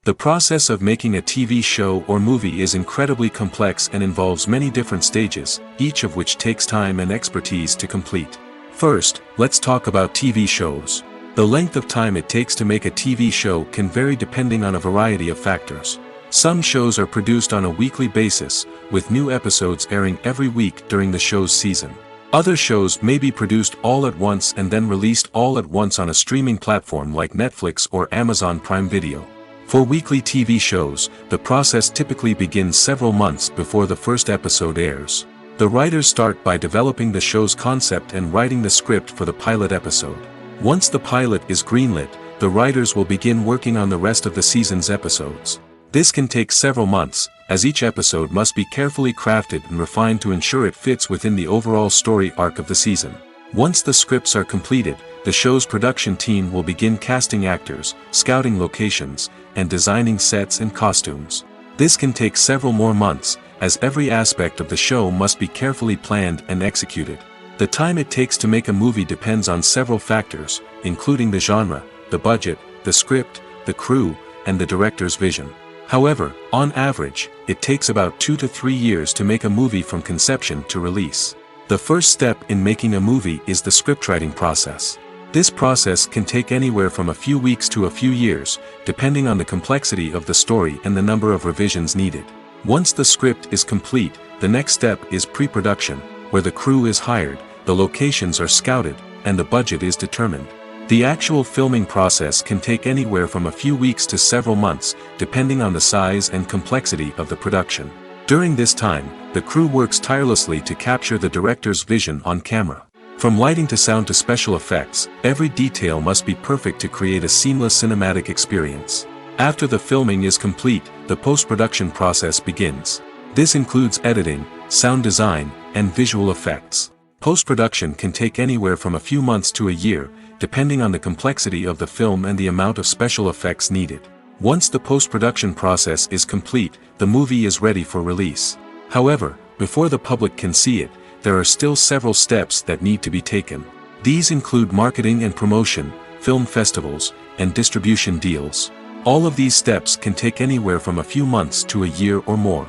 The process of making a TV show or movie is incredibly complex and involves many different stages, each of which takes time and expertise to complete. First, let's talk about TV shows. The length of time it takes to make a TV show can vary depending on a variety of factors. Some shows are produced on a weekly basis, with new episodes airing every week during the show's season. Other shows may be produced all at once and then released all at once on a streaming platform like Netflix or Amazon Prime Video. For weekly TV shows, the process typically begins several months before the first episode airs. The writers start by developing the show's concept and writing the script for the pilot episode. Once the pilot is greenlit, the writers will begin working on the rest of the season's episodes. This can take several months, as each episode must be carefully crafted and refined to ensure it fits within the overall story arc of the season. Once the scripts are completed, the show's production team will begin casting actors, scouting locations, and designing sets and costumes. This can take several more months, as every aspect of the show must be carefully planned and executed. The time it takes to make a movie depends on several factors, including the genre, the budget, the script, the crew, and the director's vision. However, on average, it takes about 2 to 3 years to make a movie from conception to release. The first step in making a movie is the scriptwriting process. This process can take anywhere from a few weeks to a few years, depending on the complexity of the story and the number of revisions needed. Once the script is complete, the next step is pre-production, where the crew is hired, the locations are scouted, and the budget is determined. The actual filming process can take anywhere from a few weeks to several months, depending on the size and complexity of the production. During this time, the crew works tirelessly to capture the director's vision on camera. From lighting to sound to special effects, every detail must be perfect to create a seamless cinematic experience. After the filming is complete, the post-production process begins. This includes editing, sound design, and visual effects. Post-production can take anywhere from a few months to a year, depending on the complexity of the film and the amount of special effects needed. Once the post-production process is complete, the movie is ready for release. However, before the public can see it, there are still several steps that need to be taken. These include marketing and promotion, film festivals, and distribution deals. All of these steps can take anywhere from a few months to a year or more.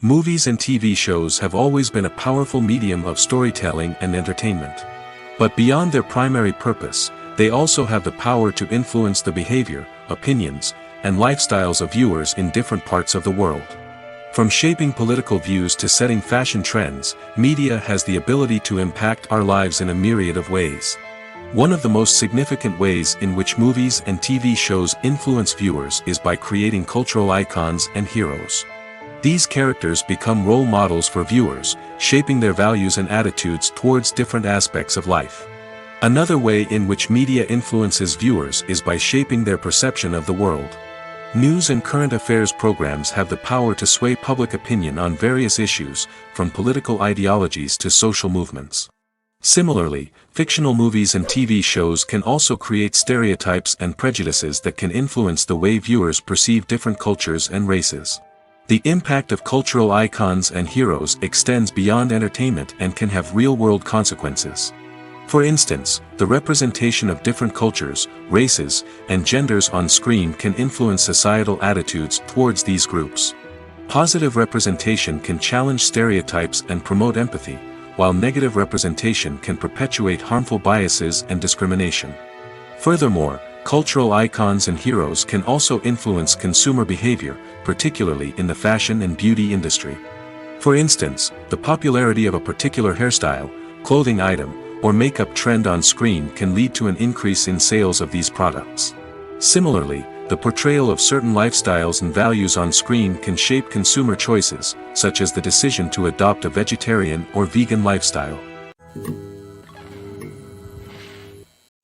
Movies and TV shows have always been a powerful medium of storytelling and entertainment. But beyond their primary purpose, they also have the power to influence the behavior, opinions, and lifestyles of viewers in different parts of the world. From shaping political views to setting fashion trends, media has the ability to impact our lives in a myriad of ways. One of the most significant ways in which movies and TV shows influence viewers is by creating cultural icons and heroes. These characters become role models for viewers, shaping their values and attitudes towards different aspects of life. Another way in which media influences viewers is by shaping their perception of the world. News and current affairs programs have the power to sway public opinion on various issues, from political ideologies to social movements. Similarly, fictional movies and TV shows can also create stereotypes and prejudices that can influence the way viewers perceive different cultures and races. The impact of cultural icons and heroes extends beyond entertainment and can have real-world consequences. For instance, the representation of different cultures, races, and genders on screen can influence societal attitudes towards these groups. Positive representation can challenge stereotypes and promote empathy, while negative representation can perpetuate harmful biases and discrimination. Furthermore, cultural icons and heroes can also influence consumer behavior, particularly in the fashion and beauty industry. For instance, the popularity of a particular hairstyle, clothing item, or makeup trend on screen can lead to an increase in sales of these products. Similarly, the portrayal of certain lifestyles and values on screen can shape consumer choices, such as the decision to adopt a vegetarian or vegan lifestyle.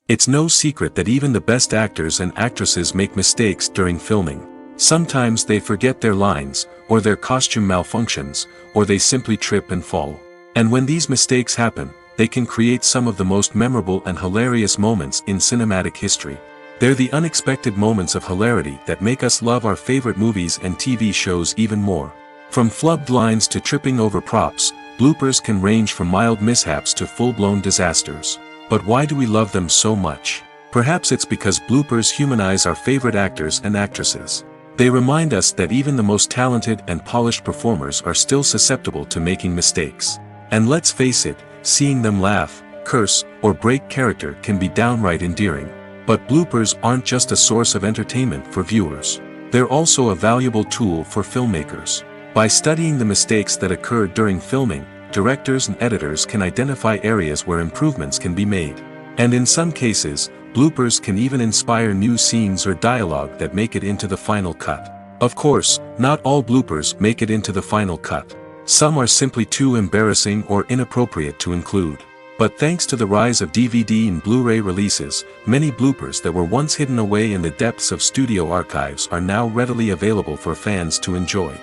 It's no secret that even the best actors and actresses make mistakes during filming. Sometimes they forget their lines, or their costume malfunctions, or they simply trip and fall. And when these mistakes happen, they can create some of the most memorable and hilarious moments in cinematic history. They're the unexpected moments of hilarity that make us love our favorite movies and TV shows even more. From flubbed lines to tripping over props, bloopers can range from mild mishaps to full-blown disasters. But why do we love them so much? Perhaps it's because bloopers humanize our favorite actors and actresses. They remind us that even the most talented and polished performers are still susceptible to making mistakes. And let's face it, seeing them laugh, curse, or break character can be downright endearing. But bloopers aren't just a source of entertainment for viewers. They're also a valuable tool for filmmakers. By studying the mistakes that occurred during filming, directors and editors can identify areas where improvements can be made. And in some cases, bloopers can even inspire new scenes or dialogue that make it into the final cut. Of course, not all bloopers make it into the final cut. Some are simply too embarrassing or inappropriate to include. But thanks to the rise of DVD and Blu-ray releases, many bloopers that were once hidden away in the depths of studio archives are now readily available for fans to enjoy.